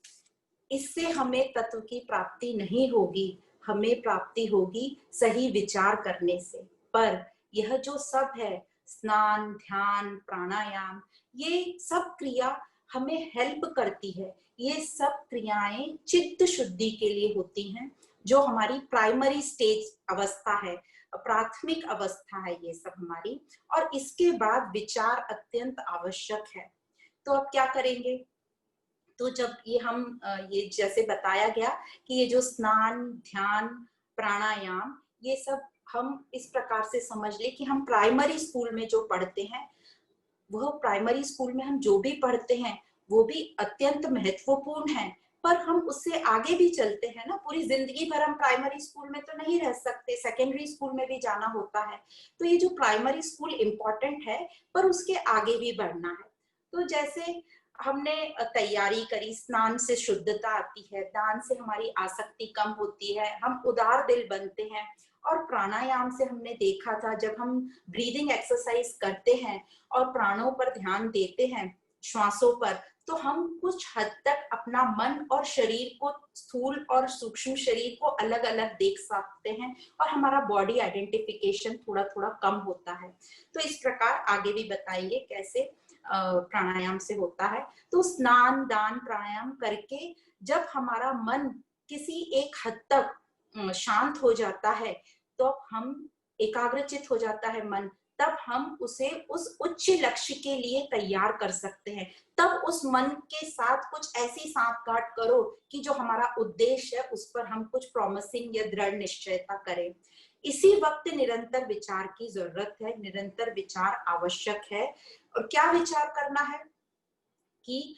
इससे हमें तत्व की प्राप्ति नहीं होगी, हमें प्राप्ति होगी सही विचार करने से। पर यह जो सब है, स्नान, ध्यान, प्राणायाम, ये सब क्रिया हमें हेल्प करती है, ये सब क्रियाएं चित्त शुद्धि के लिए होती हैं, जो हमारी प्राइमरी स्टेज अवस्था है, प्राथमिक अवस्था है ये सब हमारी, और इसके बाद विचार अत्यंत आवश्यक है। तो अब क्या करेंगे, तो जब ये हम ये जैसे बताया गया कि ये जो स्नान, ध्यान, प्राणायाम, ये सब हम इस प्रकार से समझ ले कि हम प्राइमरी स्कूल में जो पढ़ते हैं, वह प्राइमरी स्कूल में हम जो भी पढ़ते हैं वो भी अत्यंत महत्वपूर्ण है, पर हम उससे आगे भी चलते हैं ना, पूरी जिंदगी भर हम प्राइमरी स्कूल में तो नहीं रह सकते, सेकेंडरी स्कूल में भी जाना होता है। तो ये जो प्राइमरी स्कूल इम्पोर्टेंट है, पर उसके आगे भी बढ़ना है। तो जैसे हमने तैयारी करी, स्नान से शुद्धता आती है, दान से हमारी आसक्ति कम होती है, हम उदार दिल बनते हैं, और प्राणायाम से हमने देखा था जब हम ब्रीदिंग एक्सरसाइज करते हैं और प्राणों पर ध्यान देते हैं, श्वासों पर, तो हम कुछ हद तक अपना मन और शरीर को, स्थूल और सूक्ष्म शरीर को अलग अलग देख सकते हैं और हमारा बॉडी आइडेंटिफिकेशन थोड़ा थोड़ा कम होता है। तो इस प्रकार आगे भी बताएंगे कैसे प्राणायाम से होता है। तो स्नान दान प्राणायाम करके जब हमारा मन किसी एक हद तक शांत हो जाता है, तो हम एकाग्रचित हो जाता है मन, तब हम उसे उस उच्च लक्ष्य के लिए तैयार कर सकते हैं। तब उस मन के साथ कुछ ऐसी सांठगांठ करो कि जो हमारा उद्देश्य है उस पर हम कुछ प्रॉमिसिंग या दृढ़ निश्चयता करें। इसी वक्त निरंतर विचार की जरूरत है, निरंतर विचार आवश्यक है। और क्या विचार करना है कि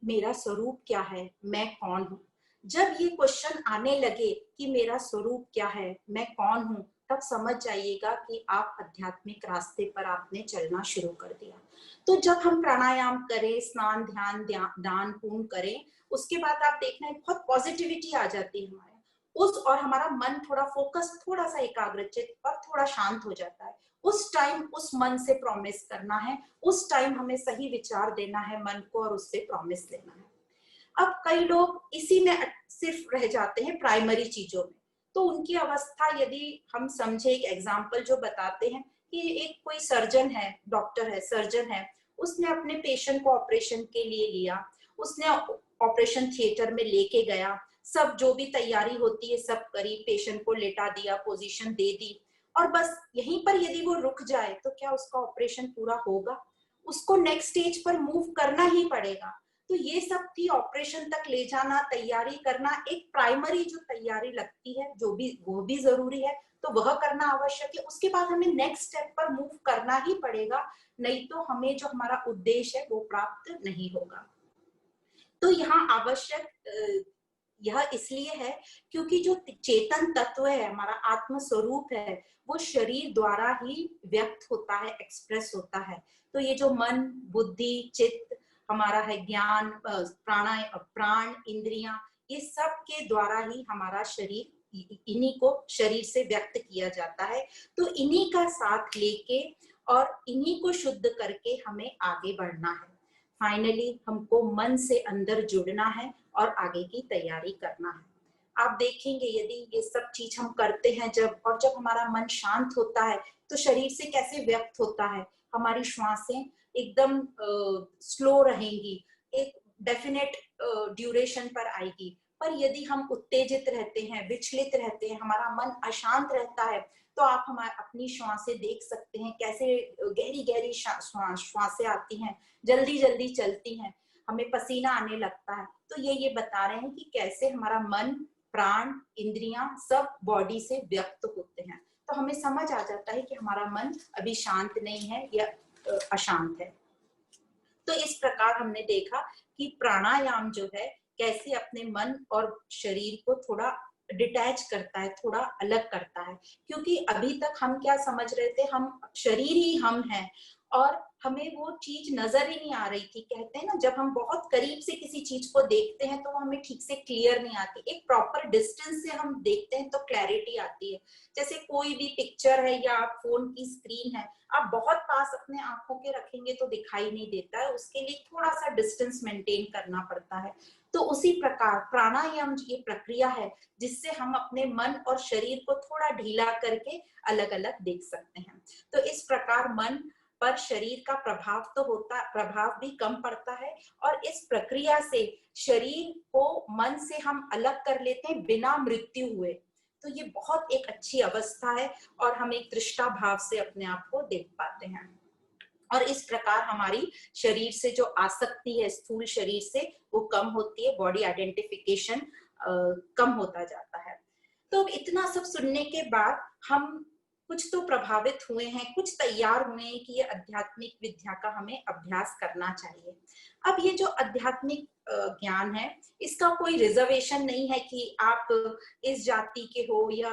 मेरा स्वरूप क्या है, मैं कौन हूं। जब ये क्वेश्चन आने लगे कि मेरा स्वरूप क्या है, मैं कौन हूं, तब समझ जाइएगा कि आप आध्यात्मिक रास्ते पर आपने चलना शुरू कर दिया। तो जब हम प्राणायाम करें, स्नान ध्यान दान पूर्ण करें, उसके बाद आप देखना बहुत पॉजिटिविटी आ जाती है हमारे उस, और हमारा मन थोड़ा फोकस, थोड़ा सा एकाग्रचित और थोड़ा शांत हो जाता है। उस टाइम उस मन से प्रॉमिस करना है, उस टाइम हमें सही विचार देना है मन को और उससे प्रॉमिस लेना है। अब कई लोग इसी में सिर्फ रह जाते हैं प्राइमरी चीजों में। तो उनकी अवस्था यदि हम समझे, एक एग्जाम्पल जो बताते हैं कि एक कोई सर्जन है, डॉक्टर है, सर्जन है, उसने अपने पेशेंट को ऑपरेशन के लिए लिया, उसने ऑपरेशन थिएटर में लेके गया, सब जो भी तैयारी होती है सब करी, पेशेंट को लेटा दिया, पोजीशन दे दी, और बस यहीं पर यदि वो रुक जाए तो क्या उसका ऑपरेशन पूरा होगा? उसको नेक्स्ट स्टेज पर मूव करना ही पड़ेगा। तो ये सब थी, ऑपरेशन तक ले जाना, तैयारी करना, एक प्राइमरी जो तैयारी लगती है, जो भी वो भी जरूरी है, तो वह करना आवश्यक है। उसके बाद हमें नेक्स्ट स्टेप पर मूव करना ही पड़ेगा, नहीं तो हमें जो हमारा उद्देश्य है वो प्राप्त नहीं होगा। तो यहाँ आवश्यक यह इसलिए है क्योंकि जो चेतन तत्व है, हमारा आत्म स्वरूप है, वो शरीर द्वारा ही व्यक्त होता है, एक्सप्रेस होता है। तो ये जो मन बुद्धि चित्त हमारा है, ज्ञान प्राण इंद्रियां, ये सब के द्वारा ही हमारा शरीर, इन्हीं को शरीर से व्यक्त किया जाता है। तो इन्हीं का साथ लेके और इन्हीं को शुद्ध करके हमें आगे बढ़ना है। फाइनली हमको मन से अंदर जुड़ना है और आगे की तैयारी करना है। आप देखेंगे यदि ये सब चीज हम करते हैं जब, और जब हमारा मन शांत होता है तो शरीर से कैसे व्यक्त होता है, हमारी श्वासें एकदम स्लो रहेंगी, एक डेफिनेट ड्यूरेशन पर आएगी। पर यदि हम उत्तेजित रहते हैं, विचलित रहते हैं, हमारा मन अशांत रहता है, तो आप हमारे अपनी श्वासें देख सकते हैं कैसे गहरी गहरी श्वासें आती हैं, जल्दी जल्दी चलती हैं, हमें पसीना आने लगता है। तो ये बता रहे हैं कि कैसे हमारा मन प्राण इंद्रियां सब बॉडी से व्यक्त होते हैं। तो हमें समझ आ जाता है कि हमारा मन अभी शांत नहीं है या अशांत है। तो इस प्रकार हमने देखा कि प्राणायाम जो है कैसे अपने मन और शरीर को थोड़ा डिटैच करता है, थोड़ा अलग करता है। क्योंकि अभी तक हम क्या समझ रहे थे, हम शरीर ही हम हैं, और हमें वो चीज नजर ही नहीं आ रही थी। कहते हैं ना, जब हम बहुत करीब से किसी चीज को देखते हैं तो वो हमें ठीक से क्लियर नहीं आती, एक प्रॉपर डिस्टेंस से हम देखते हैं तो क्लैरिटी आती है। जैसे कोई भी पिक्चर है या आप फोन की स्क्रीन है, आप बहुत पास अपने आंखों के रखेंगे तो दिखाई नहीं देता है, उसके लिए थोड़ा सा डिस्टेंस मेंटेन करना पड़ता है। तो उसी प्रकार प्राणायाम ये प्रक्रिया है जिससे हम अपने मन और शरीर को थोड़ा ढीला करके अलग अलग देख सकते हैं। तो इस प्रकार मन पर शरीर का प्रभाव तो होता, प्रभाव भी कम पड़ता है, और इस प्रक्रिया से शरीर को मन से हम अलग कर लेते हैं बिना मृत्यु हुए। तो ये बहुत एक अच्छी अवस्था है और हम एक दृष्टा भाव से अपने आप को देख पाते हैं, और इस प्रकार हमारी शरीर से जो आसक्ति है स्थूल शरीर से वो कम होती है, बॉडी आइडेंटिफिकेशन कम होता जाता है। तो इतना सब सुनने के बाद हम कुछ तो प्रभावित हुए हैं, कुछ तैयार हुए हैं कि ये आध्यात्मिक विद्या का हमें अभ्यास करना चाहिए। अब ये जो आध्यात्मिक ज्ञान है, इसका कोई रिजर्वेशन नहीं है कि आप इस जाति के हो या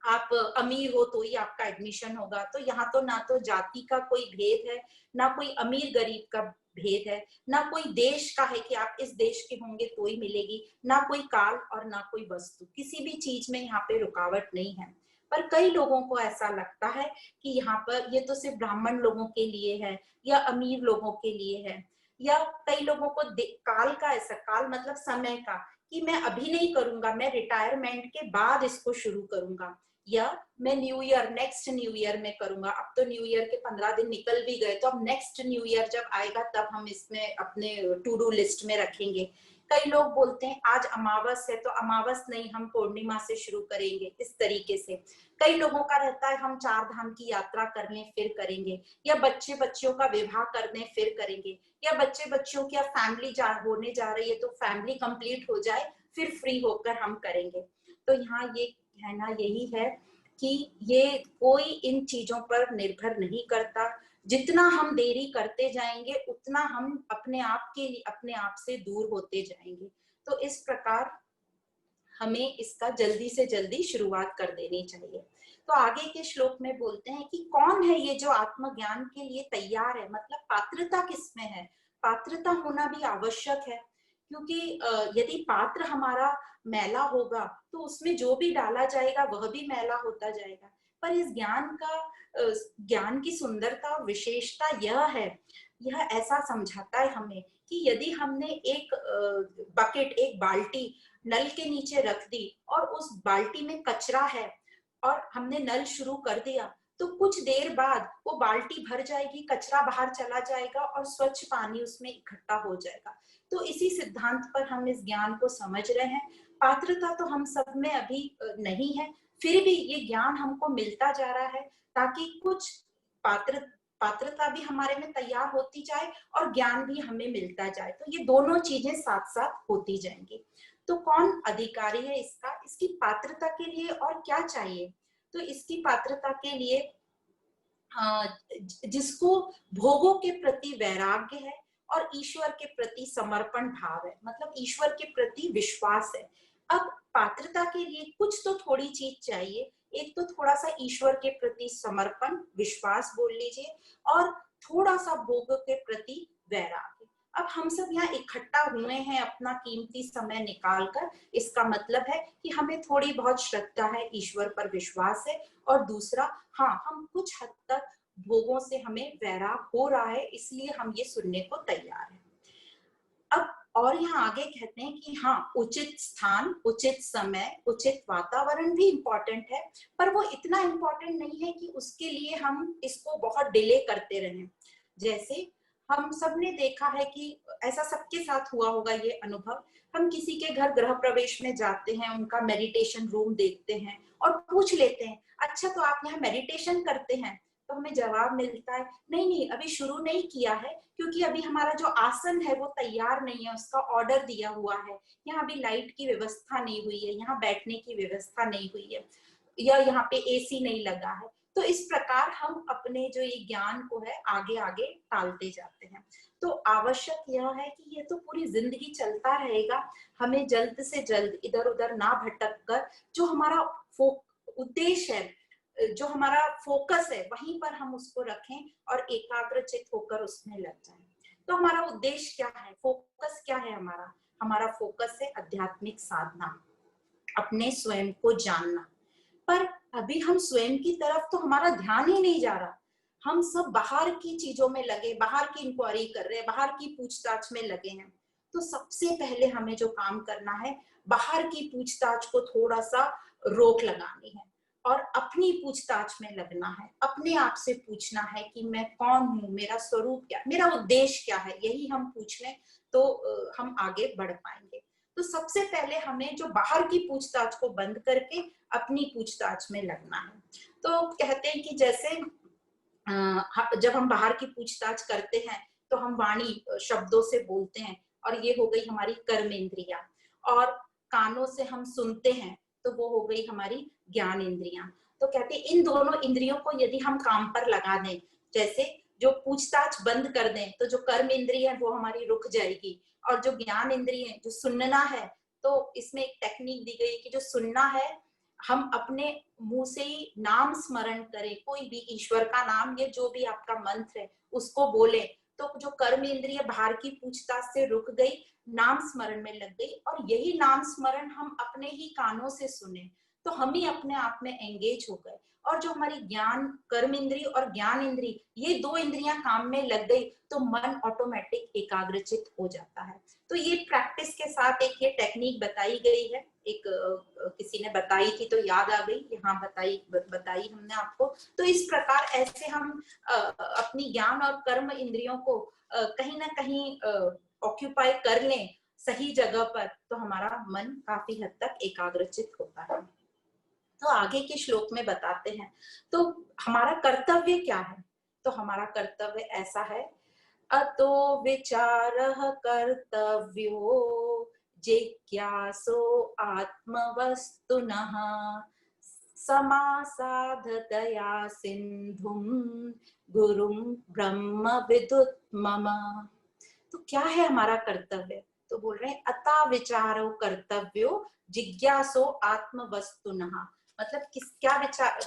आप अमीर हो तो ही आपका एडमिशन होगा। तो यहाँ तो ना तो जाति का कोई भेद है, ना कोई अमीर गरीब का भेद है, ना कोई देश का है कि आप इस देश के होंगे तो ही मिलेगी, ना कोई काल और ना कोई वस्तु, किसी भी चीज में यहाँ पे रुकावट नहीं है। पर कई लोगों को ऐसा लगता है कि यहाँ पर ये तो सिर्फ ब्राह्मण लोगों के लिए है या अमीर लोगों के लिए है। या कई लोगों को काल का, ऐसा काल मतलब समय का, कि मैं अभी नहीं करूंगा, मैं रिटायरमेंट के बाद इसको शुरू करूंगा, या मैं new year, next new year में करूंगा। अब तो न्यू ईयर के 15 दिन निकल भी गए, तो अब नेक्स्ट न्यू ईयर जब आएगा तब हम इसमें अपने टू डू लिस्ट में रखेंगे। कई लोग बोलते हैं आज अमावस है तो अमावस नहीं, हम पूर्णिमा से शुरू करेंगे, इस तरीके से। कई लोगों का रहता है हम 4 धाम की यात्रा कर लें फिर करेंगे, या बच्चे बच्चियों का विवाह कर दें फिर करेंगे, या बच्चे बच्चियों की फैमिली होने जा रही है तो फैमिली कंप्लीट हो जाए फिर फ्री होकर हम करेंगे। तो यहाँ ये कहना यही है कि ये कोई इन चीजों पर निर्भर नहीं करता। जितना हम देरी करते जाएंगे उतना हम अपने आप से दूर होते जाएंगे। तो इस प्रकार हमें इसका जल्दी से जल्दी शुरुआत कर देनी चाहिए। तो आगे के श्लोक में बोलते हैं कि कौन है ये जो आत्मज्ञान के लिए तैयार है, मतलब पात्रता किसमें है। पात्रता होना भी आवश्यक है, क्योंकि यदि पात्र हमारा मैला होगा तो उसमें जो भी डाला जाएगा वह भी मैला होता जाएगा। पर इस ज्ञान की सुंदरता और विशेषता यह है, यह ऐसा समझाता है हमें कि यदि हमने एक बकेट, एक बाल्टी नल के नीचे रख दी और उस बाल्टी में कचरा है और हमने नल शुरू कर दिया, तो कुछ देर बाद वो बाल्टी भर जाएगी, कचरा बाहर चला जाएगा और स्वच्छ पानी उसमें इकट्ठा हो जाएगा। तो इसी सिद्धांत पर हम इस ज्ञान को समझ रहे हैं। पात्रता तो हम सब में अभी नहीं है, फिर भी ये ज्ञान हमको मिलता जा रहा है ताकि कुछ पात्रता भी हमारे में तैयार होती जाए और ज्ञान भी हमें मिलता जाए। तो ये दोनों चीजें साथ साथ होती जाएंगी। तो कौन अधिकारी है इसका, इसकी पात्रता के लिए और क्या चाहिए। तो इसकी पात्रता के लिए जिसको भोगों के प्रति वैराग्य है और ईश्वर के प्रति समर्पण भाव है, मतलब ईश्वर के प्रति विश्वास है। अब पात्रता के लिए कुछ तो थोड़ी चीज चाहिए, एक तो थोड़ा सा ईश्वर के प्रति समर्पण, विश्वास बोल लीजिए, और थोड़ा सा भोग के प्रति वैराग्य। अब हम सब यहाँ इकट्ठा हुए हैं अपना कीमती समय निकालकर, इसका मतलब है कि हमें थोड़ी बहुत श्रद्धा है, ईश्वर पर विश्वास है, और दूसरा, हाँ, हम कुछ हद तक भोगों से हमें वैराग हो रहा है, इसलिए हम ये सुनने को तैयार हैं। अब और यहाँ आगे कहते हैं कि हाँ, उचित स्थान, उचित समय, उचित वातावरण भी इम्पोर्टेंट है, पर वो इतना इम्पोर्टेंट नहीं है कि उसके लिए हम इसको बहुत डिले करते रहें। जैसे हम सब ने देखा है कि ऐसा सबके साथ हुआ होगा ये अनुभव, हम किसी के घर गृह प्रवेश में जाते हैं, उनका मेडिटेशन रूम देखते हैं और पूछ लेते हैं, अच्छा तो आप यहाँ मेडिटेशन करते हैं। तो हमें जवाब मिलता है, नहीं नहीं अभी शुरू नहीं किया है, क्योंकि अभी हमारा जो आसन है वो तैयार नहीं है, उसका ऑर्डर दिया हुआ है, यहाँ अभी लाइट की व्यवस्था नहीं हुई है, यहाँ बैठने की व्यवस्था नहीं हुई है, या यहाँ पे एसी नहीं लगा है। तो इस प्रकार हम अपने जो ये ज्ञान को है आगे आगे टालते जाते हैं। तो आवश्यक यह है कि ये तो पूरी जिंदगी चलता रहेगा, हमें जल्द से जल्द इधर उधर ना भटक कर जो हमारा उद्देश्य है, जो हमारा फोकस है, वहीं पर हम उसको रखें और एकाग्रचित होकर उसमें लग जाएं। तो हमारा उद्देश्य क्या है, फोकस क्या है हमारा, हमारा फोकस है आध्यात्मिक साधना, अपने स्वयं को जानना। पर अभी हम स्वयं की तरफ तो हमारा ध्यान ही नहीं जा रहा, हम सब बाहर की चीजों में लगे, बाहर की इंक्वायरी कर रहे हैं, बाहर की पूछताछ में लगे हैं। तो सबसे पहले हमें जो काम करना है, बाहर की पूछताछ को थोड़ा सा रोक लगानी है और अपनी पूछताछ में लगना है, अपने आप से पूछना है कि मैं कौन हूँ, मेरा स्वरूप क्या, मेरा उद्देश्य क्या है, यही हम पूछ लें तो हम आगे बढ़ पाएंगे। तो सबसे पहले हमें जो बाहर की पूछताछ को बंद करके अपनी पूछताछ में लगना है। तो कहते हैं कि जैसे जब हम बाहर की पूछताछ करते हैं तो हम वाणी शब्दों से बोलते हैं, और ये हो गई हमारी कर्म इंद्रिया, और कानों से हम सुनते हैं तो वो हो गई हमारी ज्ञान इंद्रियां। तो कहते हैं इन दोनों इंद्रियों को यदि हम काम पर लगा दें, जैसे जो पूछताछ बंद कर दें, तो जो कर्म इंद्रिय है वो हमारी रुक जाएगी, और जो ज्ञान इंद्रिय है, जो सुनना है, तो इसमें एक टेक्निक दी गई कि जो सुनना है हम अपने मुंह से ही नाम स्मरण करें, कोई भी ईश्वर का नाम, ये जो भी आपका मंत्र है उसको बोले, तो जो कर्म इंद्रिय बाहर की पूछताछ से रुक गई, नाम स्मरण में लग गई, और यही नाम स्मरण हम अपने ही कानों से सुने, तो हम ही अपने आप में एंगेज हो गए, और जो हमारी ज्ञान कर्म इंद्री और ज्ञान इंद्री, ये दो इंद्रियां काम में लग गई तो मन ऑटोमेटिक एकाग्रचित हो जाता है। तो ये प्रैक्टिस के साथ एक ये टेक्निक बताई गई है, एक किसी ने बताई थी तो याद आ गई, यहाँ बताई हमने आपको। तो इस प्रकार ऐसे हम अपनी ज्ञान और कर्म इंद्रियों को कहीं ना कहीं ऑक्यूपाई कर लें सही जगह पर, तो हमारा मन काफी हद तक एकाग्रचित होता है। तो आगे के श्लोक में बताते हैं, तो हमारा कर्तव्य क्या है। तो हमारा कर्तव्य ऐसा है, अतो विचारः कर्तव्यो जिज्ञासो आत्मवस्तुनः समासाधतया सिंधुम गुरुं ब्रह्म विदुत मम। तो क्या है हमारा कर्तव्य। तो बोल रहे हैं अता विचारो कर्तव्यो जिज्ञासो आत्मवस्तुनः, मतलब क्या विचार,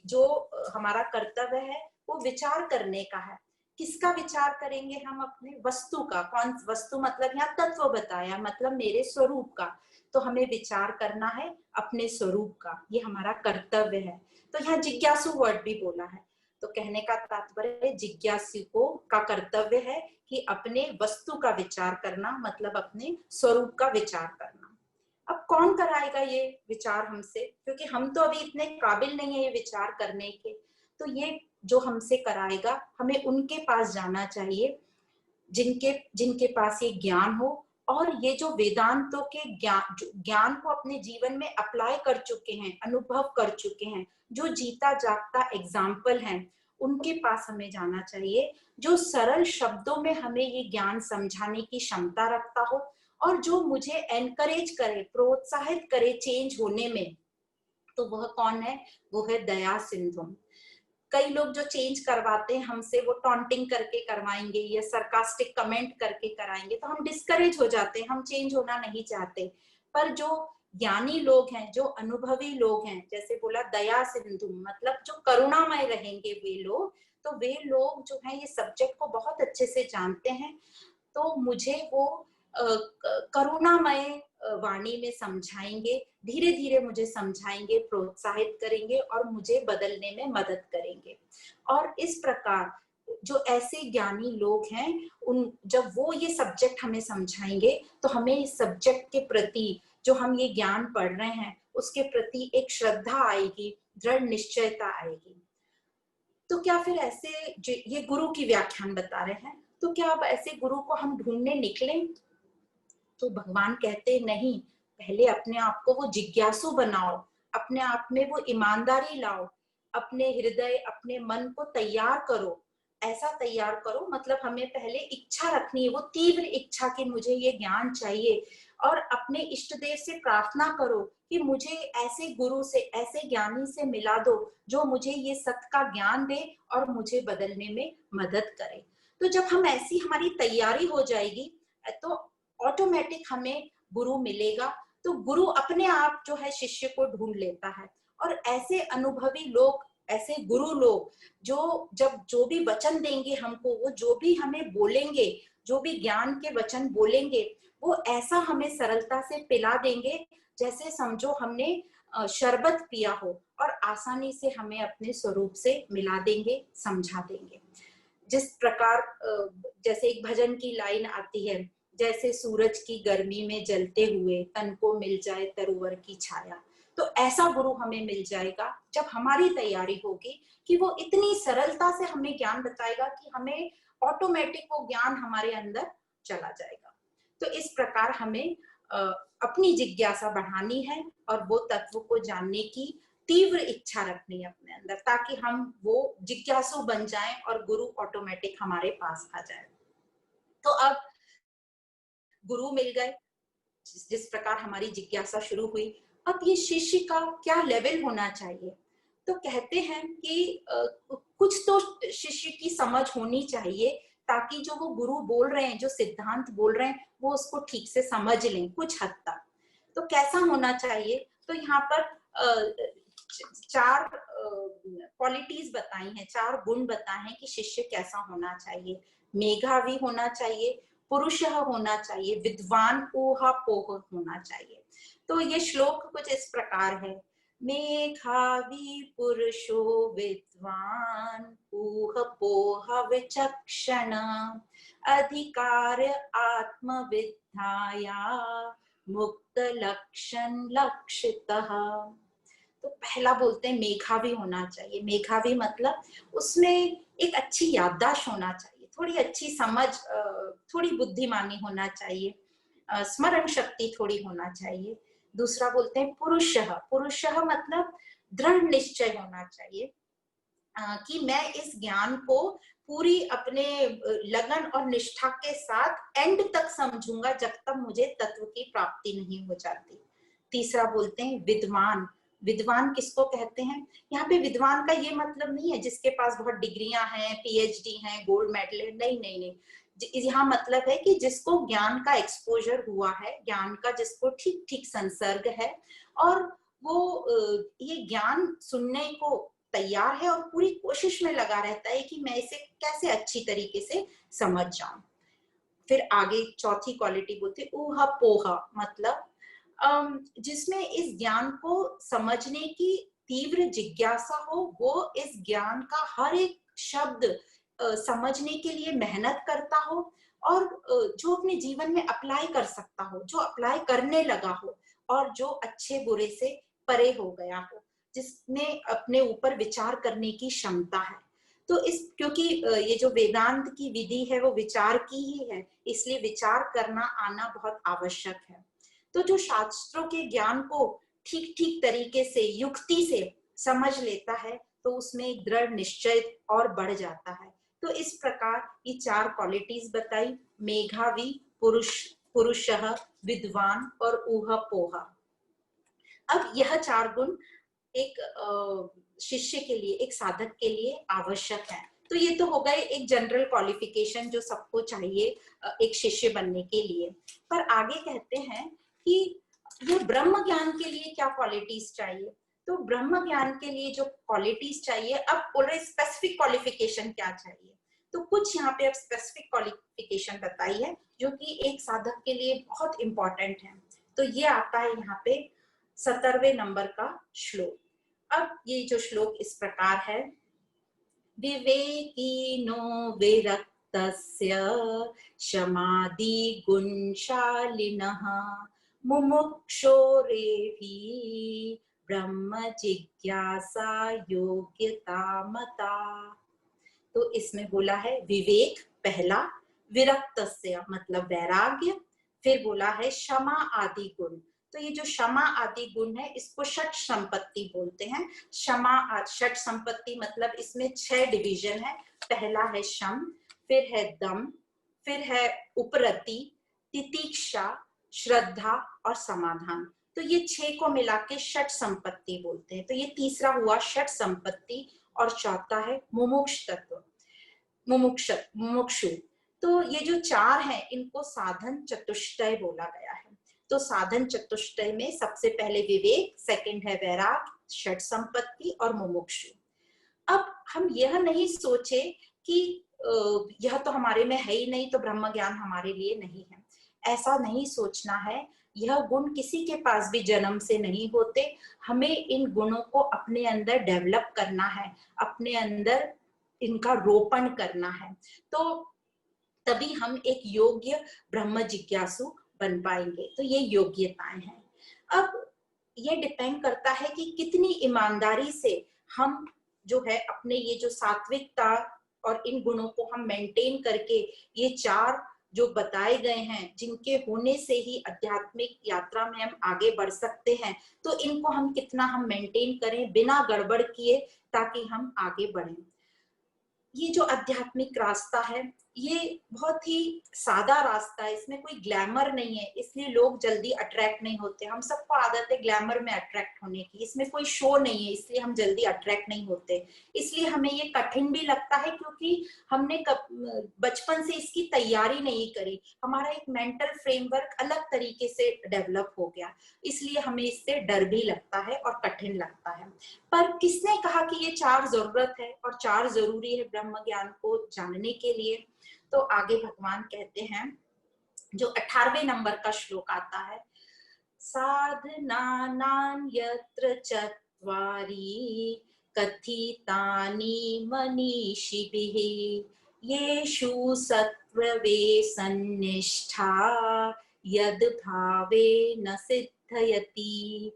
जो हमारा कर्तव्य है वो विचार करने का है। किसका विचार करेंगे हम, अपने वस्तु का। कौन वस्तु, मतलब यहाँ तत्व बताया, मतलब मेरे स्वरूप का। तो हमें विचार करना है अपने स्वरूप का, ये हमारा कर्तव्य है। तो यहाँ जिज्ञासु वर्ड भी बोला है, तो कहने का तात्पर्य जिज्ञासु को का कर्तव्य है कि अपने वस्तु का विचार करना, मतलब अपने स्वरूप का विचार करना। अब कौन कराएगा ये विचार हमसे, क्योंकि हम तो अभी इतने काबिल नहीं है ये विचार करने के। तो ये जो हमसे कराएगा, हमें उनके पास जाना चाहिए जिनके जिनके पास ये ज्ञान हो, और ये जो वेदांतों के ज्ञान को अपने जीवन में अप्लाई कर चुके हैं, अनुभव कर चुके हैं, जो जीता जागता एग्जाम्पल हैं, उनके पास हमें जाना चाहिए, जो सरल शब्दों में हमें ये ज्ञान समझाने की क्षमता रखता हो, और जो मुझे एनकरेज करे, प्रोत्साहित करे चेंज होने में। तो वह कौन है, वो है दया सिंधु। कई लोग जो चेंज करवाते हैं हमसे, वो टॉन्टिंग करके करवाएंगे या सरकास्टिक कमेंट करके कराएंगे, तो हम डिस्करेज हो जाते हैं, हम चेंज होना नहीं चाहते। पर जो ज्ञानी लोग हैं, जो अनुभवी लोग हैं, जैसे बोला दया सिंधु, मतलब जो करुणामय रहेंगे वे लोग, तो वे लोग जो है ये सब्जेक्ट को बहुत अच्छे से जानते हैं। तो मुझे वो करुणामय वाणी में समझाएंगे, धीरे धीरे मुझे समझाएंगे, प्रोत्साहित करेंगे और मुझे बदलने में मदद करेंगे। और इस प्रकार जो ऐसे ज्ञानी लोग हैं, उन जब वो ये सब्जेक्ट हमें समझाएंगे, तो हमें इस सब्जेक्ट के प्रति, जो हम ये ज्ञान पढ़ रहे हैं, उसके प्रति एक श्रद्धा आएगी, दृढ़ निश्चयता आएगी। तो क्या फिर ऐसे, ये गुरु की व्याख्यान बता रहे हैं, तो क्या अब ऐसे गुरु को हम ढूंढने निकलें। तो भगवान कहते नहीं, पहले अपने आप को वो जिज्ञासु बनाओ, अपने आप में वो ईमानदारी लाओ, अपने हृदय अपने मन को तैयार करो। ऐसा तैयार करो, मतलब हमें पहले इच्छा रखनी है, वो तीव्र इच्छा कि मुझे ये ज्ञान चाहिए, और अपने इष्ट देव से प्रार्थना करो कि मुझे ऐसे गुरु से, ऐसे ज्ञानी से मिला दो जो मुझे ये सत्य का ज्ञान दे और मुझे बदलने में मदद करे। तो जब हम ऐसी हमारी तैयारी हो जाएगी, तो ऑटोमेटिक हमें गुरु मिलेगा। तो गुरु अपने आप जो है शिष्य को ढूंढ लेता है। और ऐसे अनुभवी लोग, ऐसे गुरु लोग, जो भी वचन देंगे हमको, वो जो भी हमें बोलेंगे, जो भी ज्ञान के वचन बोलेंगे, वो ऐसा हमें सरलता से पिला देंगे, जैसे समझो हमने शरबत पिया हो, और आसानी से हमें अपने स्वरूप से मिला देंगे, समझा देंगे। जिस प्रकार जैसे एक भजन की लाइन आती है, जैसे सूरज की गर्मी में जलते हुए तन को मिल जाए तरुवर की छाया। तो ऐसा गुरु हमें मिल जाएगा जब हमारी तैयारी होगी, कि वो इतनी सरलता से हमें ज्ञान बताएगा कि हमें ऑटोमेटिक वो ज्ञान हमारे अंदर चला जाएगा। तो इस प्रकार हमें अपनी जिज्ञासा बढ़ानी है, और वो तत्व को जानने की तीव्र इच्छा रखनी है अपने अंदर, ताकि हम वो जिज्ञासु बन जाएं और गुरु ऑटोमेटिक हमारे पास आ जाए। तो अब गुरु मिल गए, जिस प्रकार हमारी जिज्ञासा शुरू हुई, अब ये शिष्य का क्या लेवल होना चाहिए। तो कहते हैं कि कुछ तो शिष्य की समझ होनी चाहिए, ताकि जो वो गुरु बोल रहे हैं, जो सिद्धांत बोल रहे हैं, वो उसको ठीक से समझ लें कुछ हद तक। तो कैसा होना चाहिए, तो यहाँ पर चार क्वालिटीज बताई हैं, चार गुण बताए हैं कि शिष्य कैसा होना चाहिए। मेधावी होना चाहिए, पुरुष होना चाहिए, विद्वान ऊहा पोह होना चाहिए। तो ये श्लोक कुछ इस प्रकार है, मेधावी पुरुषो विद्वान् ऊहपोह विचक्षण अधिकार आत्मविद्याया मुक्त लक्षण लक्षितः। तो पहला बोलते हैं मेधावी होना चाहिए। मेधावी मतलब उसमें एक अच्छी याददाश्त होना चाहिए, थोड़ी अच्छी समझ, थोड़ी बुद्धिमानी होना चाहिए, स्मरण शक्ति थोड़ी होना चाहिए। दूसरा बोलते हैं पुरुषः। पुरुषः मतलब दृढ़ निश्चय होना चाहिए कि मैं इस ज्ञान को पूरी अपने लगन और निष्ठा के साथ एंड तक समझूंगा जब तक मुझे तत्व की प्राप्ति नहीं हो जाती। तीसरा बोलते हैं विद्वान। विद्वान किसको कहते हैं? यहाँ पे विद्वान का ये मतलब नहीं है जिसके पास बहुत डिग्रियां हैं, पीएचडी हैं, गोल्ड मेडल है, नहीं नहीं नहीं। यहाँ मतलब है कि जिसको ज्ञान का एक्सपोजर हुआ है, ज्ञान का जिसको ठीक ठीक संसर्ग है और वो ये ज्ञान सुनने को तैयार है और पूरी कोशिश में लगा रहता है कि मैं इसे कैसे अच्छी तरीके से समझ जाऊं। फिर आगे चौथी क्वालिटी बोलते ऊहा पोहा, मतलब जिसमें इस ज्ञान को समझने की तीव्र जिज्ञासा हो, वो इस ज्ञान का हर एक शब्द समझने के लिए मेहनत करता हो और जो अपने जीवन में अप्लाई कर सकता हो, जो अप्लाई करने लगा हो और जो अच्छे बुरे से परे हो गया हो, जिसमें अपने ऊपर विचार करने की क्षमता है। तो इस क्योंकि ये जो वेदांत की विधि है वो विचार की ही है, इसलिए विचार करना आना बहुत आवश्यक है। तो जो शास्त्रों के ज्ञान को ठीक ठीक तरीके से युक्ति से समझ लेता है तो उसमें एक दृढ़ निश्चय और बढ़ जाता है। तो इस प्रकार ये चार क्वालिटीज बताई, मेधावी, पुरुषः, विद्वान और ऊहा-पोहा। अब यह चार गुण एक शिष्य के लिए, एक साधक के लिए आवश्यक है। तो ये तो हो गए एक जनरल क्वालिफिकेशन जो सबको चाहिए एक शिष्य बनने के लिए। पर आगे कहते हैं कि ये ब्रह्म ज्ञान के लिए क्या क्वालिटीज चाहिए। तो ब्रह्म ज्ञान के लिए जो क्वालिटीज चाहिए, अब बोल रहे स्पेसिफिक क्वालिफिकेशन क्या चाहिए। तो कुछ यहाँ पे अब स्पेसिफिक क्वालिफिकेशन बताई है जो कि एक साधक के लिए बहुत इंपॉर्टेंट है। तो ये आता है यहाँ पे 17वें नंबर का श्लोक। अब ये जो श्लोक इस प्रकार है, विवेकिनो विरक्तस्य शमादि गुणशालिनः मुमुक्षोरेभि ब्रह्म जिज्ञासा योग्यता मता। तो इसमें बोला है विवेक पहला, विरक्तस्य मतलब वैराग्य, फिर बोला है क्षमा आदि गुण। तो ये जो क्षमा आदि गुण है इसको षट संपत्ति बोलते हैं। क्षमा षट संपत्ति मतलब इसमें 6 डिवीजन है। पहला है शम, फिर है दम, फिर है उपरति, तितिक्षा, श्रद्धा और समाधान। तो ये 6 को मिला के षट संपत्ति बोलते हैं। तो ये तीसरा हुआ षट संपत्ति और चौथा है मुमुक्ष तत्व, मुमुक्षु। तो ये जो चार हैं इनको साधन चतुष्टय बोला गया है। तो साधन चतुष्टय में सबसे पहले विवेक, सेकंड है वैराग, षट संपत्ति और मुमुक्षु। अब हम यह नहीं सोचे कि यह तो हमारे में है ही नहीं तो ब्रह्म ज्ञान हमारे लिए नहीं है, ऐसा नहीं सोचना है। यह गुण किसी के पास भी जन्म से नहीं होते, हमें इन गुणों को अपने अंदर डेवलप करना है, अपने अंदर इनका रोपण करना है। तो तभी हम एक योग्य ब्रह्म जिज्ञासु बन पाएंगे। तो ये योग्यताएं हैं। अब ये डिपेंड करता है कि कितनी ईमानदारी से हम जो है अपने ये जो सात्विकता और इन गुणों को हम मेंटेन करके ये चार जो बताए गए हैं जिनके होने से ही आध्यात्मिक यात्रा में हम आगे बढ़ सकते हैं, तो इनको हम कितना हम मेंटेन करें बिना गड़बड़ किए ताकि हम आगे बढ़ें। ये जो आध्यात्मिक रास्ता है ये बहुत ही सादा रास्ता है, इसमें कोई ग्लैमर नहीं है, इसलिए लोग जल्दी अट्रैक्ट नहीं होते। हम सबको आदत है ग्लैमर में अट्रैक्ट होने की, इसमें कोई शो नहीं है इसलिए हम जल्दी अट्रैक्ट नहीं होते। इसलिए हमें ये कठिन भी लगता है क्योंकि हमने बचपन से इसकी तैयारी नहीं करी, हमारा एक मेंटल फ्रेमवर्क अलग तरीके से डेवलप हो गया, इसलिए हमें इससे डर भी लगता है और कठिन लगता है। पर किसने कहा कि ये चार जरूरत है और चार जरूरी है ब्रह्म ज्ञान को जानने के लिए। तो आगे भगवान कहते हैं, जो 18वें नंबर का श्लोक आता है, साधनानां यत्र चत्वारि कथितानि मनीषिभिः येषु सत्त्ववे सन्निष्ठा यद भावे न सिद्धयति।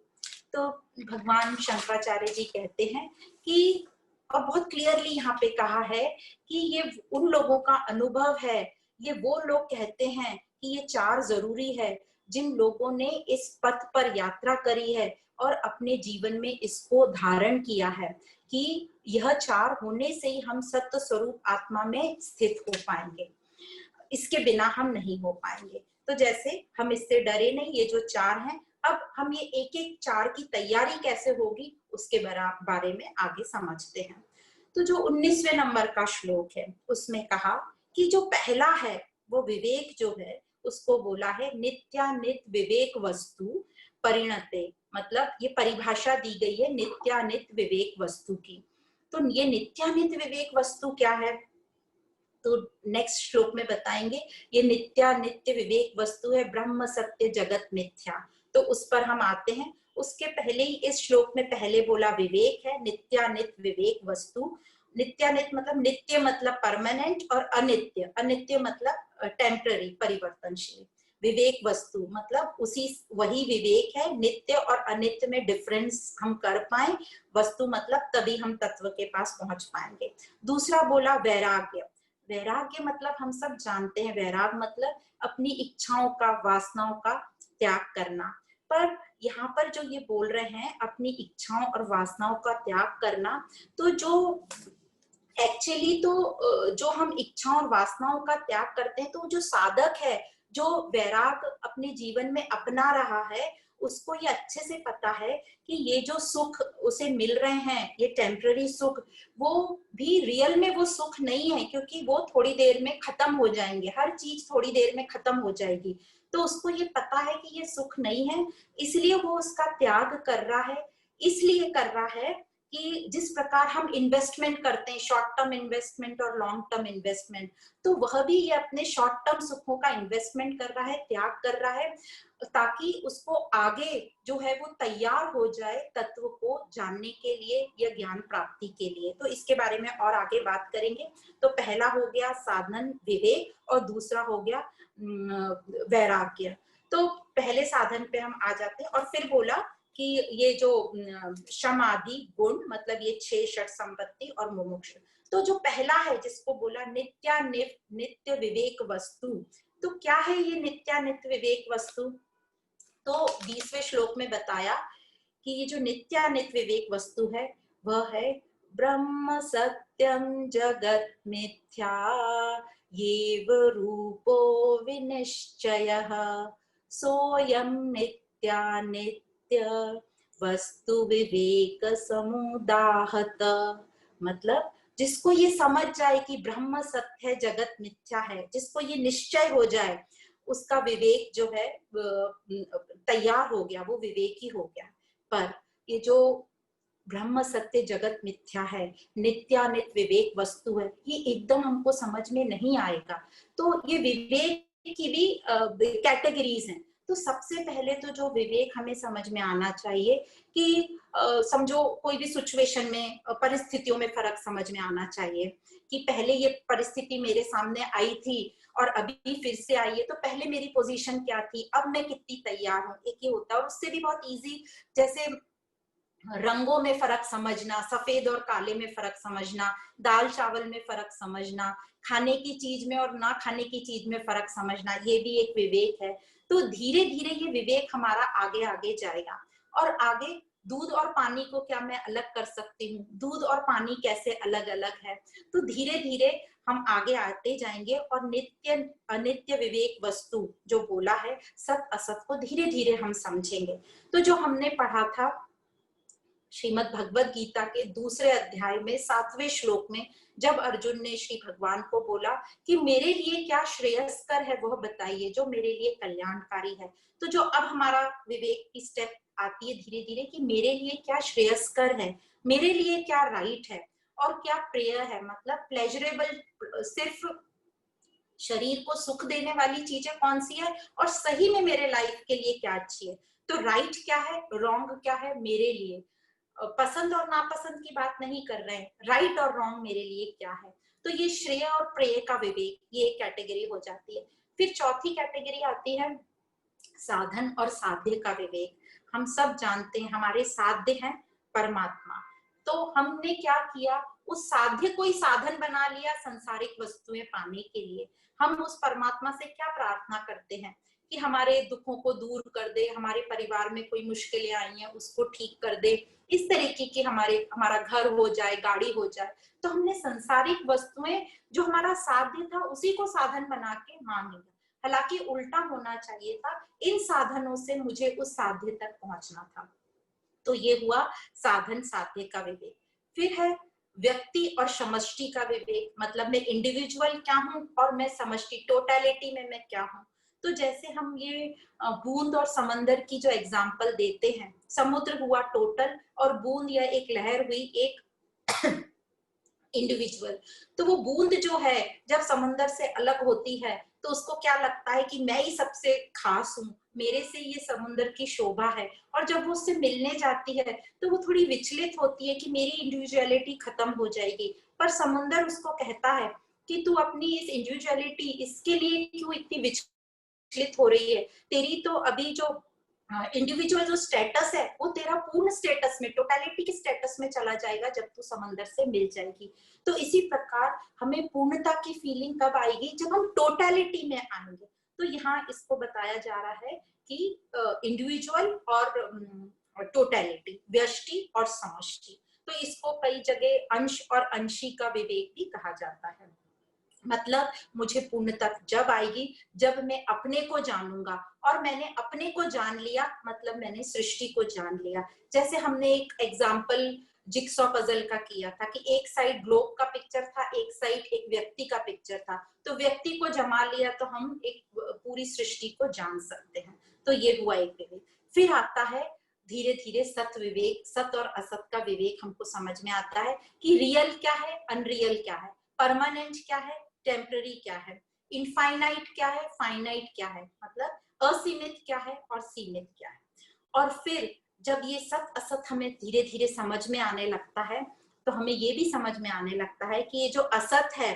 तो भगवान शंकराचार्य जी कहते हैं कि, और बहुत क्लियरली यहाँ पे कहा है कि ये उन लोगों का अनुभव है, ये वो लोग कहते हैं कि ये चार जरूरी है जिन लोगों ने इस पथ पर यात्रा करी है और अपने जीवन में इसको धारण किया है कि यह चार होने से ही हम सत्य स्वरूप आत्मा में स्थित हो पाएंगे, इसके बिना हम नहीं हो पाएंगे। तो जैसे हम इससे डरे नहीं, ये जो चार हैं, अब हम ये एक एक चार की तैयारी कैसे होगी उसके बारे में आगे समझते हैं। तो जो 19वें नंबर का श्लोक है उसमें कहा कि जो पहला है वो विवेक जो है उसको बोला है नित्यानित विवेक वस्तु परिणते, मतलब ये परिभाषा दी गई है नित्यानित विवेक वस्तु की। तो ये नित्यानित विवेक वस्तु क्या है तो नेक्स्ट श्लोक में बताएंगे। ये नित्य विवेक वस्तु है ब्रह्म सत्य जगत मिथ्या। तो उस पर हम आते हैं। उसके पहले ही इस श्लोक में पहले बोला विवेक है, नित्यानित विवेक वस्तु। नित्यानित मतलब नित्य मतलब परमानेंट, और अनित्य अनित्य मतलब टेम्पररी परिवर्तनशील। विवेक वस्तु मतलब उसी वही विवेक है, नित्य और अनित्य में डिफरेंस हम कर पाए। वस्तु मतलब तभी हम तत्व के पास पहुंच पाएंगे। दूसरा बोला वैराग्य। वैराग्य मतलब हम सब जानते हैं, वैराग मतलब अपनी इच्छाओं का वासनाओं का त्याग करना। पर यहाँ पर जो ये बोल रहे हैं अपनी इच्छाओं और वासनाओं का त्याग करना, तो जो एक्चुअली तो जो हम इच्छाओं और वासनाओं का त्याग करते हैं, तो जो साधक है जो वैराग अपने जीवन में अपना रहा है उसको ये अच्छे से पता है कि ये जो सुख उसे मिल रहे हैं, ये टेम्पररी सुख, वो भी रियल में वो सुख नहीं है, क्योंकि वो थोड़ी देर में खत्म हो जाएंगे, हर चीज थोड़ी देर में खत्म हो जाएगी। तो उसको ये पता है कि ये सुख नहीं है, इसलिए वो उसका त्याग कर रहा है। इसलिए कर रहा है कि जिस प्रकार हम इन्वेस्टमेंट करते हैं, शॉर्ट टर्म इन्वेस्टमेंट और लॉन्ग टर्म इन्वेस्टमेंट, तो वह भी ये अपने शॉर्ट टर्म सुखों का इन्वेस्टमेंट कर रहा है, त्याग कर रहा है, ताकि उसको आगे जो है वो तैयार हो जाए तत्व को जानने के लिए या ज्ञान प्राप्ति के लिए। तो इसके बारे में और आगे बात करेंगे। तो पहला हो गया साधन विवेक और दूसरा हो गया वैराग्य। तो पहले साधन पे हम आ जाते हैं और फिर बोला कि ये जो शम आदि गुण मतलब ये 6 षट संपत्ति और मुमुक्ष। तो जो पहला है जिसको बोला नित्य विवेक वस्तु, तो क्या है ये नित्यानित्य विवेक वस्तु? तो 20वें श्लोक में बताया कि ये जो नित्यानित्य विवेक वस्तु है वह है ब्रह्म सत्यम जगत मिथ्या येव रूपो विनिश्चयः सोयम नित्यानित्य वस्तु विवेक समुदाहत। मतलब जिसको ये समझ जाए कि ब्रह्म सत्य है जगत मिथ्या है, जिसको ये निश्चय हो जाए, उसका विवेक जो है तैयार हो गया, वो विवेकी हो गया। पर ये जो ब्रह्म सत्य जगत मिथ्या है, नित्यानित विवेक वस्तु है, ये एकदम हमको समझ में नहीं आएगा। तो ये विवेक की भी कैटेगरीज हैं। तो सबसे पहले तो जो विवेक हमें समझ में आना चाहिए कि समझो कोई भी सिचुएशन में परिस्थितियों में फर्क समझ में आना चाहिए कि पहले ये परिस्थिति मेरे सामने आई थी और अभी फिर से आई है, तो पहले मेरी पोजीशन क्या थी, अब मैं कितनी तैयार हूँ, एक ही होता है। और उससे भी बहुत इजी, जैसे रंगों में फर्क समझना, सफेद और काले में फर्क समझना, दाल चावल में फर्क समझना, खाने की चीज में और ना खाने की चीज में फर्क समझना, ये भी एक विवेक है। तो धीरे धीरे ये विवेक हमारा आगे आगे जाएगा। और आगे दूध और पानी को क्या मैं अलग कर सकती हूँ, दूध और पानी कैसे अलग अलग है, तो धीरे धीरे हम आगे आते जाएंगे और नित्य अनित्य विवेक वस्तु जो बोला है सत असत को धीरे धीरे हम समझेंगे। तो जो हमने पढ़ा था श्रीमद् भगवद गीता के दूसरे अध्याय में 7वें श्लोक में, जब अर्जुन ने श्री भगवान को बोला कि मेरे लिए क्या श्रेयस्कर है वह बताइए, जो मेरे लिए कल्याणकारी है। तो जो अब हमारा विवेक की स्टेप आती है धीरे धीरे कि मेरे लिए क्या श्रेयस्कर है, मेरे लिए क्या राइट है और क्या प्रिय है, मतलब प्लेजरेबल, सिर्फ शरीर को सुख देने वाली चीजें कौन सी है और सही में मेरे लाइफ के लिए क्या अच्छी है। तो राइट क्या है, रॉन्ग क्या है मेरे लिए, पसंद और नापसंद की बात नहीं कर रहे हैं, राइट और रॉन्ग मेरे लिए क्या है। तो ये श्रेय और प्रेय का विवेक, ये एक कैटेगरी हो जाती है। फिर चौथी कैटेगरी आती है साधन और साध्य का विवेक। हम सब जानते हैं हमारे साध्य है परमात्मा, तो हमने क्या किया, उस साध्य को ही साधन बना लिया संसारिक वस्तुएं पाने के लिए। हम उस परमात्मा से क्या प्रार्थना करते हैं कि हमारे दुखों को दूर कर दे, हमारे परिवार में कोई मुश्किलें आई हैं उसको ठीक कर दे, इस तरीके की हमारा घर हो जाए, गाड़ी हो जाए। तो हमने संसारिक वस्तुएं जो हमारा साध्य था उसी को साधन बना के मांग लिया। हालांकि उल्टा होना चाहिए था, इन साधनों से मुझे उस साध्य तक पहुंचना था। तो ये हुआ साधन साध्य का विवेक। फिर है व्यक्ति और समष्टि का विवेक, मतलब मैं इंडिविजुअल क्या हूँ और मैं समष्टि टोटलिटी में मैं क्या हूँ। तो जैसे हम ये बूंद और समंदर की जो एग्जांपल देते हैं, समुद्र हुआ टोटल और बूंद या एक लहर हुई एक इंडिविजुअल। तो वो बूंद जो है जब समंदर से अलग होती है तो उसको क्या लगता है कि मैं ही सबसे खास हूँ, मेरे से ये समुद्र की शोभा है। और जब वो उससे मिलने जाती है तो वो थोड़ी विचलित होती है कि मेरी इंडिविजुअलिटी खत्म हो जाएगी। पर समुद्र उसको कहता है कि तू अपनी इस इंडिविजुअलिटी इसके लिए क्यों इतनी विचलित हो रही है, तेरी तो अभी जो इंडिविजुअल जो स्टेटस है वो तेरा पूर्ण स्टेटस में, टोटलिटी के स्टेटस में चला जाएगा जब तू समंदर से मिल जाएगी। तो इसी प्रकार हमें पूर्णता की फीलिंग कब आएगी, जब हम टोटलिटी में आएंगे। तो यहाँ इसको बताया जा रहा है कि इंडिविजुअल और टोटलिटी, व्यष्टि और समष्टि। तो इसको कई जगह अंश और अंशी का विवेक भी कहा जाता है। मतलब मुझे पूर्णता जब आएगी जब मैं अपने को जानूंगा, और मैंने अपने को जान लिया मतलब मैंने सृष्टि को जान लिया। जैसे हमने एक एग्जाम्पल जिक्सॉ पजल का किया था कि एक साइड ग्लोब का पिक्चर था, एक साइड एक व्यक्ति का पिक्चर था। तो व्यक्ति को जमा लिया तो हम एक पूरी सृष्टि को जान सकते हैं। तो ये हुआ एक विवेक। फिर आता है धीरे धीरे सत विवेक, सत और असत का विवेक हमको समझ में आता है कि रियल क्या है, अनरियल क्या है, परमानेंट क्या है, टेम्पररी क्या है, इनफाइनाइट क्या है, फाइनाइट क्या है, मतलब असीमित क्या है और सीमित क्या है। और फिर जब ये सत असत हमें धीरे धीरे समझ में आने लगता है तो हमें ये भी समझ में आने लगता है कि ये जो असत है,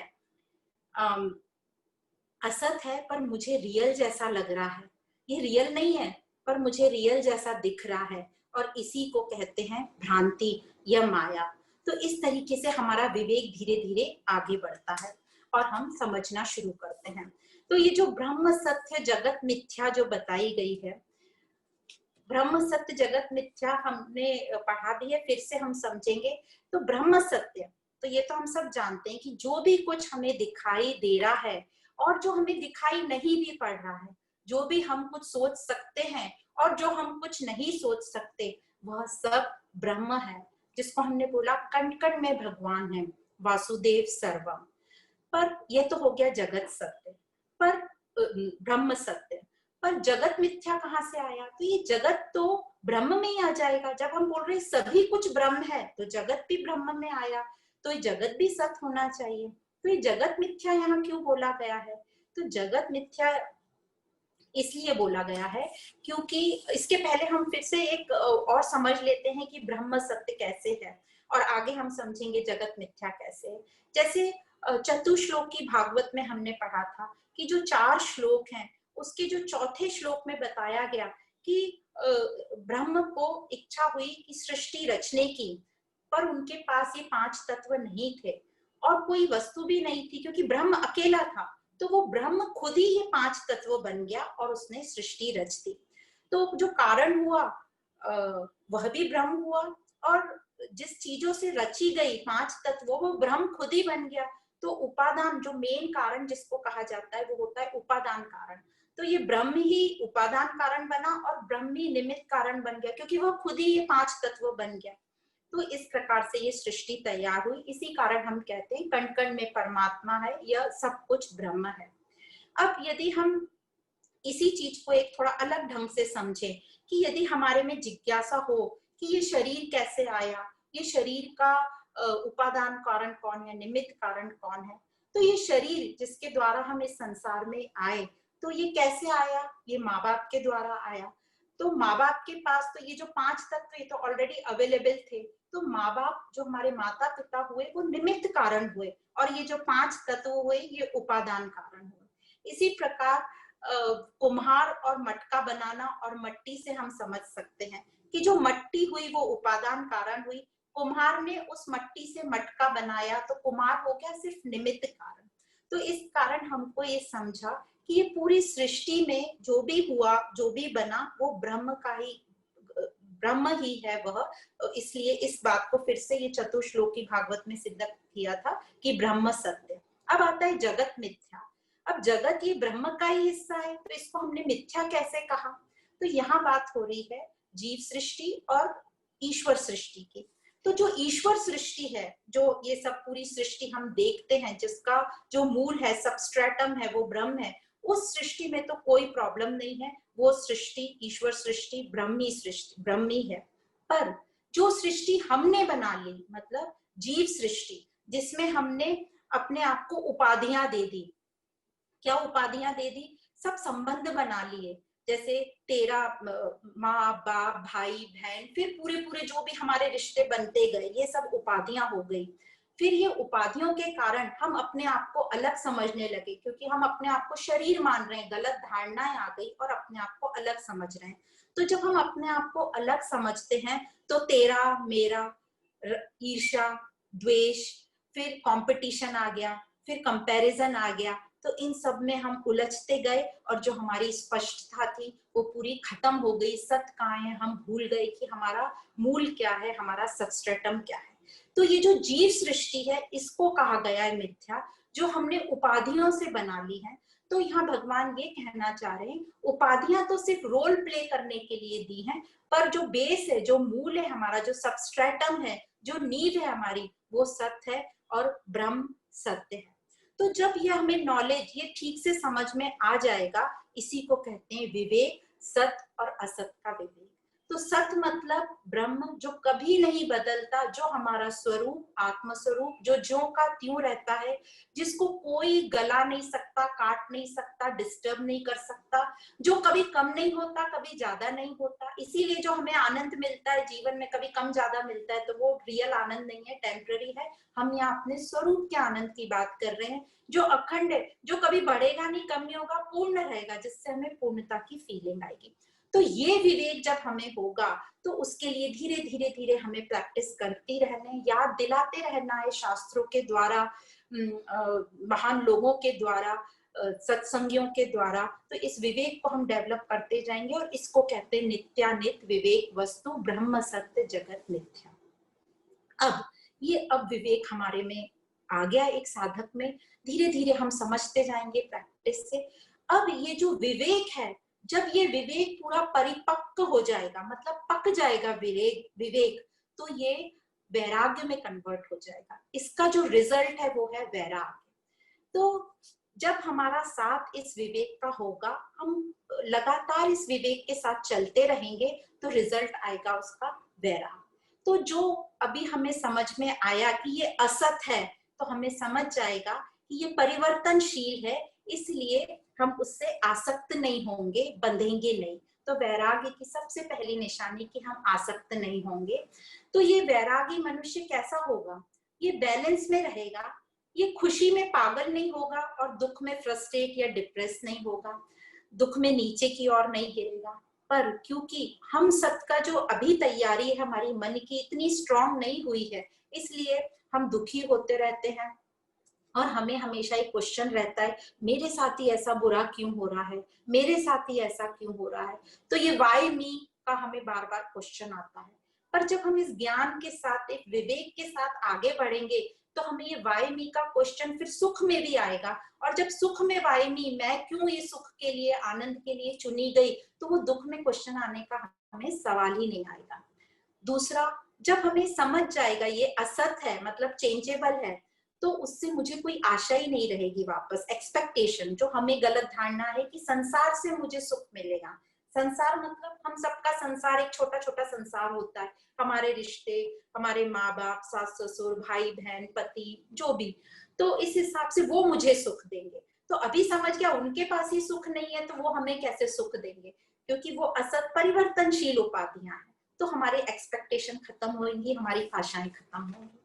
असत है पर मुझे रियल जैसा लग रहा है, ये रियल नहीं है पर मुझे रियल जैसा दिख रहा है, और इसी को कहते हैं भ्रांति या माया। तो इस तरीके से हमारा विवेक धीरे धीरे आगे बढ़ता है और हम समझना शुरू करते हैं। तो ये जो ब्रह्म सत्य जगत मिथ्या जो बताई गई है, ब्रह्म सत्य जगत मिथ्या हमने पढ़ा भी है, फिर से हम समझेंगे। तो ब्रह्म सत्य, तो ये तो हम सब जानते हैं कि जो भी कुछ हमें दिखाई दे रहा है और जो हमें दिखाई नहीं भी पड़ रहा है, जो भी हम कुछ सोच सकते हैं और जो हम कुछ नहीं सोच सकते, वह सब ब्रह्म है। जिसको हमने बोला कण कण में भगवान है, वासुदेव सर्वम। पर ये तो हो गया जगत सत्य, पर ब्रह्म सत्य। पर जगत मिथ्या कहाँ से आया, तो ये जगत तो ब्रह्म में ही आ जाएगा। जब हम बोल रहे सभी कुछ ब्रह्म है तो जगत भी ब्रह्म में आया, तो ये जगत भी सत्य होना चाहिए। तो ये जगत मिथ्या यहाँ क्यों बोला गया है, तो जगत मिथ्या इसलिए बोला गया है क्योंकि इसके पहले हम फिर से एक और समझ लेते हैं कि ब्रह्म सत्य कैसे है, और आगे हम समझेंगे जगत मिथ्या कैसे है। जैसे चतुश्लोकी भागवत में हमने पढ़ा था कि जो 4 श्लोक हैं उसके जो चौथे श्लोक में बताया गया कि ब्रह्म को इच्छा हुई कि सृष्टि रचने की, पर उनके पास ये 5 तत्व नहीं थे और कोई वस्तु भी नहीं थी क्योंकि ब्रह्म अकेला था। तो वो ब्रह्म खुद ही ये 5 तत्व बन गया और उसने सृष्टि रच दी। तो जो कारण हुआ वह भी ब्रह्म हुआ, और जिस चीजों से रची गई 5 तत्व वो ब्रह्म खुद ही बन गया। तो उपादान जो मेन कारण जिसको कहा जाता है वो होता है उपादान कारण। तो ये ब्रह्म ही उपादान कारण बना और ब्रह्म ही निमित्त कारण बन गया क्योंकि वह खुद ही ये 5 तत्व बन गया। तो इस प्रकार से ये सृष्टि तैयार हुई। इसी कारण हम कहते हैं कण कण में परमात्मा है, यह सब कुछ ब्रह्म है। अब यदि हम इसी चीज को एक थोड़ा अलग ढंग से समझें कि यदि हमारे में जिज्ञासा हो कि ये शरीर कैसे आया, ये शरीर का उपादान कारण कौन है, निमित्त कारण कौन है, तो ये शरीर जिसके द्वारा हम इस संसार में आए, तो ये कैसे आया, ये माँ बाप के द्वारा आया। तो माँ बाप के पास तो ये जो 5 तत्व ये तो ऑलरेडी अवेलेबल थे, तो माँ बाप जो हमारे माता पिता हुए वो निमित्त कारण हुए, और ये जो 5 तत्व हुए ये उपादान कारण हुए। इसी प्रकार कुम्हार और मटका बनाना और मट्टी से हम समझ सकते हैं कि जो मट्टी हुई वो उपादान कारण हुई, कुम्हार ने उस मट्टी से मटका बनाया तो कुम्हार हो गया सिर्फ निमित्त कारण। तो इस कारण हमको ये समझा कि ये पूरी सृष्टि में जो भी हुआ जो भी बना वो ब्रह्म का ही, ब्रह्म ही है वह। इसलिए इस बात को फिर से ये चतुश्लोकी भागवत में सिद्ध किया था कि ब्रह्म सत्य। अब आता है जगत मिथ्या। अब जगत ये ब्रह्म का ही हिस्सा है, तो इसको हमने मिथ्या कैसे कहा? तो यहाँ बात हो रही है जीव सृष्टि और ईश्वर सृष्टि की। तो जो ईश्वर सृष्टि है, जो ये सब पूरी सृष्टि हम देखते हैं, जिसका जो मूल है, सबस्ट्रेटम है, वो ब्रह्म है, उस सृष्टि में तो कोई प्रॉब्लम नहीं है। वो सृष्टि ईश्वर सृष्टि ब्रह्मी है। पर जो सृष्टि हमने बना ली, मतलब जीव सृष्टि, जिसमें हमने अपने आप को उपाधियां दे दी। क्या उपाधियां दे दी? सब संबंध बना लिए, जैसे तेरा माँ बाप भाई बहन, फिर पूरे पूरे जो भी हमारे रिश्ते बनते गए, ये सब उपाधियां हो गई। फिर ये उपाधियों के कारण हम अपने आप को अलग समझने लगे, क्योंकि हम अपने आप को शरीर मान रहे हैं, गलत धारणाएं आ गई और अपने आप को अलग समझ रहे हैं। तो जब हम अपने आप को अलग समझते हैं तो तेरा मेरा, ईर्ष्या, द्वेष, फिर कंपटीशन आ गया, फिर कंपैरिजन आ गया। तो इन सब में हम उलझते गए और जो हमारी स्पष्टता थी वो पूरी खत्म हो गई। सत्य कहाँ है हम भूल गए कि हमारा मूल क्या है, हमारा सबस्ट्रेटम क्या है। तो ये जो जीव सृष्टि है इसको कहा गया है मिथ्या, जो हमने उपाधियों से बना ली है। तो यहाँ भगवान ये कहना चाह रहे हैं उपाधियां तो सिर्फ रोल प्ले करने के लिए दी हैं, पर जो बेस है, जो मूल है हमारा, जो सबस्ट्रेटम है, जो नींव है हमारी, वो सत्य है और ब्रह्म सत्य है। तो जब ये हमें नॉलेज ये ठीक से समझ में आ जाएगा, इसी को कहते हैं विवेक, सत्य और असत का विवेक। तो सत्य मतलब ब्रह्म जो कभी नहीं बदलता, जो हमारा स्वरूप, आत्म स्वरूप, जो ज्यों का त्यों रहता है, जिसको कोई गला नहीं सकता, काट नहीं सकता, डिस्टर्ब नहीं कर सकता, जो कभी कम नहीं होता, कभी ज्यादा नहीं होता। इसीलिए जो हमें आनंद मिलता है जीवन में, कभी कम ज्यादा मिलता है, तो वो रियल आनंद नहीं है, टेम्पररी है। हम यहाँ अपने स्वरूप के आनंद की बात कर रहे हैं, जो अखंड है, जो कभी बढ़ेगा नहीं, कम नहीं होगा, पूर्ण रहेगा, जिससे हमें पूर्णता की फीलिंग आएगी। तो ये विवेक जब हमें होगा तो उसके लिए धीरे धीरे धीरे हमें प्रैक्टिस करती रहना है, याद दिलाते रहना है शास्त्रों के द्वारा, महान लोगों के द्वारा, सत्संगियों के द्वारा। तो इस विवेक को हम डेवलप करते जाएंगे और इसको कहते हैं नित्यानित विवेक वस्तु ब्रह्म सत्य जगत मिथ्या। अब विवेक हमारे में आ गया, एक साधक में धीरे धीरे हम समझते जाएंगे प्रैक्टिस से। अब ये जो विवेक है, जब ये विवेक पूरा परिपक्व हो जाएगा, मतलब पक जाएगा विवेक, तो ये वैराग्य में कन्वर्ट हो जाएगा। इसका जो रिजल्ट है वो है वैराग्य। तो जब हमारा साथ इस विवेक का होगा, हम लगातार इस विवेक के साथ चलते रहेंगे, तो रिजल्ट आएगा उसका वैराग्य। तो जो अभी हमें समझ में आया कि ये असत है, तो हमें समझ जाएगा कि ये परिवर्तनशील है, इसलिए हम उससे आसक्त नहीं होंगे, बंधेंगे नहीं। तो वैराग्य की सबसे पहली निशानी कि हम आसक्त नहीं होंगे। तो ये वैरागी मनुष्य कैसा होगा? ये बैलेंस में रहेगा, ये खुशी में पागल नहीं होगा और दुख में फ्रस्ट्रेट या डिप्रेस नहीं होगा, दुख में नीचे की ओर नहीं गिरेगा। पर क्योंकि हम सबका जो अभी तैयारी है हमारी मन की इतनी स्ट्रांग नहीं हुई है, इसलिए हम दुखी होते रहते हैं और हमें हमेशा एक क्वेश्चन रहता है, मेरे साथ ही ऐसा बुरा क्यों हो रहा है, मेरे साथ ही ऐसा क्यों हो रहा है। तो ये वाई मी का हमें बार बार क्वेश्चन आता है। पर जब हम इस ज्ञान के साथ, एक विवेक के साथ आगे बढ़ेंगे, तो हमें ये वाई मी का क्वेश्चन फिर सुख में भी आएगा। और जब सुख में वाई मी, मैं क्यों ये सुख के लिए, आनंद के लिए चुनी गई, तो वो दुख में क्वेश्चन आने का हमें सवाल ही नहीं आएगा। दूसरा, जब हमें समझ जाएगा ये असत है, मतलब चेंजेबल है, तो उससे मुझे कोई आशा ही नहीं रहेगी वापस। एक्सपेक्टेशन, जो हमें गलत धारणा है कि संसार से मुझे सुख मिलेगा। संसार मतलब हम सबका संसार एक छोटा छोटा संसार होता है, हमारे रिश्ते, हमारे माँ बाप, सास ससुर, भाई बहन, पति, जो भी। तो इस हिसाब से वो मुझे सुख देंगे। तो अभी समझ गया उनके पास ही सुख नहीं है, तो वो हमें कैसे सुख देंगे। क्योंकि वो असत परिवर्तनशील उपाधियां हैं, तो हमारे एक्सपेक्टेशन खत्म होंगी, हमारी आशाएं खत्म होंगी।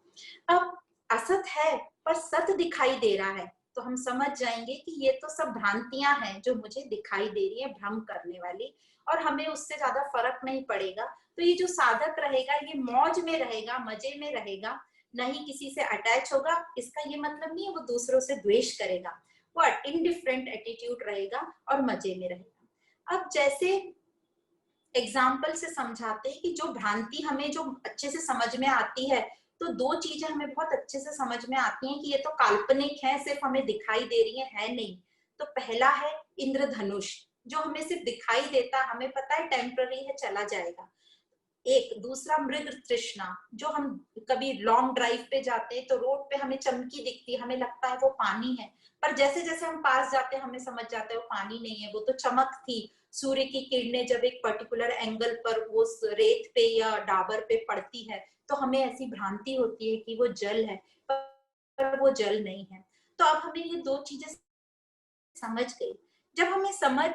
अब असत है पर सत दिखाई दे रहा है, तो हम समझ जाएंगे कि ये तो सब भ्रांतियां हैं जो मुझे दिखाई दे रही है, भ्रम करने वाली, और हमें उससे ज्यादा फर्क नहीं पड़ेगा। तो ये जो साधक रहेगा ये मौज में रहेगा, मजे में रहेगा, नहीं किसी से अटैच होगा। इसका ये मतलब नहीं है वो दूसरों से द्वेष करेगा, वो इनडिफरेंट एटीट्यूड रहेगा और मजे में रहेगा। अब जैसे एग्जाम्पल से समझाते हैं कि जो भ्रांति हमें जो अच्छे से समझ में आती है, तो दो चीजें हमें बहुत अच्छे से समझ में आती हैं कि ये तो काल्पनिक है, सिर्फ हमें दिखाई दे रही है नहीं। तो पहला है इंद्रधनुष, जो हमें सिर्फ दिखाई देता, हमें पता है टेम्पररी है, चला जाएगा। एक दूसरा मृग तृष्णा, जो हम कभी लॉन्ग ड्राइव पे जाते हैं तो रोड पे हमें चमकी दिखती है, हमें लगता है वो पानी है, पर जैसे जैसे हम पास जाते हैं हमें समझ जाता है वो पानी नहीं है, वो तो चमक थी। सूर्य की किरणें जब एक पर्टिकुलर एंगल पर वो रेत पे या डाबर पे पड़ती है तो हमें ऐसी भ्रांति होती है कि वो जल है, पर वो जल नहीं है। तो अब हमें ये दो चीजें समझ गई। जब हमें समझ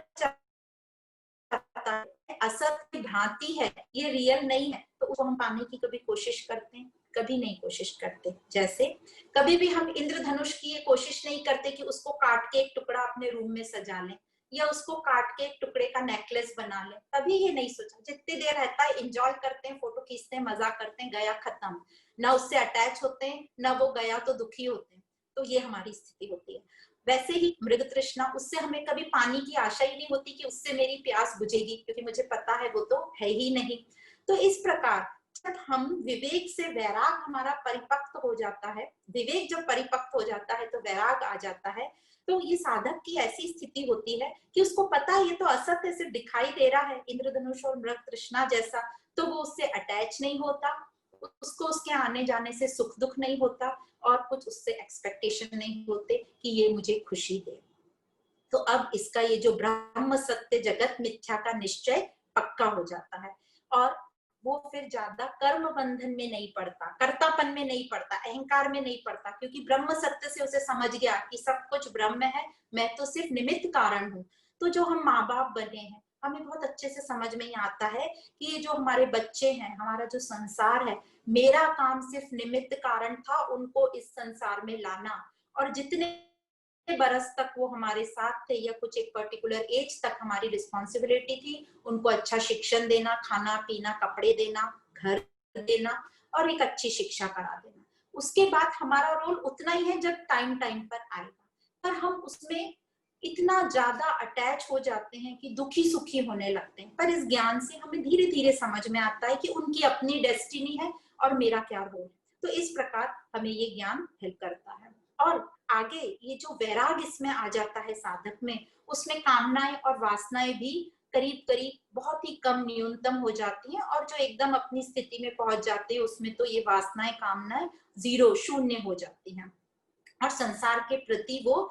असत की भ्रांति है, ये रियल नहीं है, तो उसको हम पाने की कभी कोशिश करते हैं? कभी नहीं कोशिश करते। जैसे कभी भी हम इंद्रधनुष की ये कोशिश नहीं करते कि उसको काट के एक टुकड़ा अपने रूम में सजा लें, या उसको काट के एक टुकड़े का नेकलेस बना लें। कभी ये नहीं सोचा। जितनी देर रहता है एंजॉय करते हैं, फोटो खींचते हैं, मजा करते हैं, गया खत्म। ना उससे अटैच होते हैं, ना वो गया तो दुखी होते हैं। तो ये हमारी स्थिति होती है। वैसे ही मृग तृष्णा, उससे हमें कभी पानी की आशा ही नहीं होती कि उससे मेरी प्यास बुझेगी, क्योंकि मुझे पता है वो तो है ही नहीं। तो इस प्रकार जब हम विवेक से वैराग हमारा परिपक्व हो जाता है, विवेक जब परिपक्व हो जाता है तो वैराग आ जाता है, तो ये साधक की ऐसी स्थिति होती है कि उसको पता है ये तो असत्य सिर्फ दिखाई दे रहा है, इंद्रधनुष और मृग तृष्णा जैसा, तो वो उससे अटैच नहीं होता, उसको उसके आने जाने से सुख दुख नहीं होता, और कुछ उससे एक्सपेक्टेशन नहीं होते कि ये मुझे खुशी दे। तो अब इसका ये जो ब्रह्म सत्य जगत मिथ्या का निश्चय पक्का हो जाता है, और वो फिर ज्यादा कर्म बंधन में नहीं पड़ता, कर्तापन में नहीं पड़ता, अहंकार में नहीं पड़ता, क्योंकि ब्रह्म सत्य से उसे समझ गया कि सब कुछ ब्रह्म है, मैं तो सिर्फ निमित्त कारण हूँ। तो जो हम माँ बाप बने हैं, हमें बहुत अच्छे से समझ में ही आता है कि ये जो हमारे बच्चे हैं, हमारा जो संसार है, मेरा काम सिर्फ निमित्त कारण था उनको इस संसार में लाना, और जितने बरस तक वो हमारे साथ थे या कुछ एक पर्टिकुलर एज तक हमारी रिस्पॉन्सिबिलिटी थी उनको अच्छा शिक्षण देना, खाना पीना, कपड़े देना, घर देना, और एक अच्छी शिक्षा करा देना। उसके बाद हमारा रोल उतना ही है जब टाइम टाइम पर आएगा, पर हम उसमें इतना ज्यादा अटैच हो जाते हैं कि दुखी सुखी होने लगते हैं। पर इस ज्ञान से हमें धीरे धीरे समझ में आता है कि उनकी अपनी डेस्टिनी है और मेरा क्या रोल है। तो इस प्रकार हमें ये ज्ञान हेल्प करता है। और आगे ये जो वैराग इसमें आ जाता है साधक में, उसमें कामनाएं और वासनाएं भी करीब करीब बहुत ही कम, न्यूनतम हो जाती हैं, और जो एकदम अपनी स्थिति में पहुंच जाते हैं उसमें तो ये वासनाएं कामनाएं जीरो, शून्य हो जाती हैं, और संसार के प्रति वो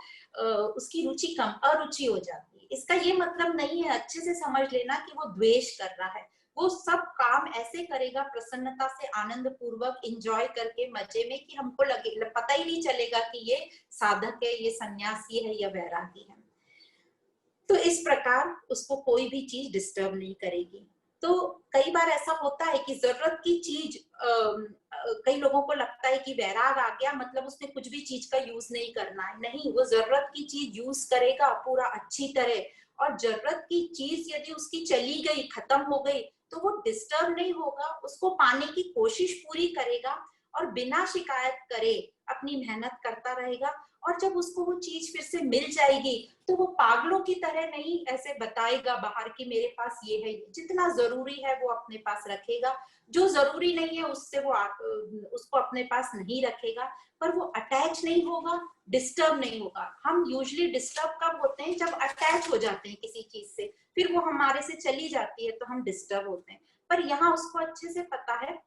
उसकी रुचि कम, अरुचि हो जाती है। इसका ये मतलब नहीं है, अच्छे से समझ लेना, कि वो द्वेष कर रहा है। वो सब काम ऐसे करेगा प्रसन्नता से, आनंद पूर्वक एंजॉय करके, मजे में, कि हमको लगे पता ही नहीं चलेगा कि ये साधक है, ये सन्यासी है या वैरागी है। तो इस प्रकार उसको कोई भी चीज डिस्टर्ब नहीं करेगी। तो कई बार ऐसा होता है कि जरूरत की चीज, कई लोगों को लगता है कि वैराग आ गया मतलब उसने कुछ भी चीज का यूज नहीं करना है। नहीं, वो जरूरत की चीज यूज करेगा पूरा अच्छी तरह, और जरूरत की चीज यदि उसकी चली गई, खत्म हो गई, तो वो डिस्टर्ब नहीं होगा, उसको पाने की कोशिश पूरी करेगा, और बिना शिकायत करे अपनी मेहनत करता रहेगा। और जब उसको वो चीज फिर से मिल जाएगी तो वो पागलों की तरह नहीं ऐसे बताएगा बाहर कि मेरे पास ये है। जितना जरूरी है वो अपने पास रखेगा, जो जरूरी नहीं है उससे वो उसको अपने पास नहीं रखेगा, पर वो अटैच नहीं होगा, डिस्टर्ब नहीं होगा। हम यूजुअली डिस्टर्ब कब होते हैं? जब अटैच हो जाते हैं किसी चीज से, फिर वो हमारे से चली जाती है तो हम डिस्टर्ब होते हैं। पर यहाँ उसको अच्छे से पता है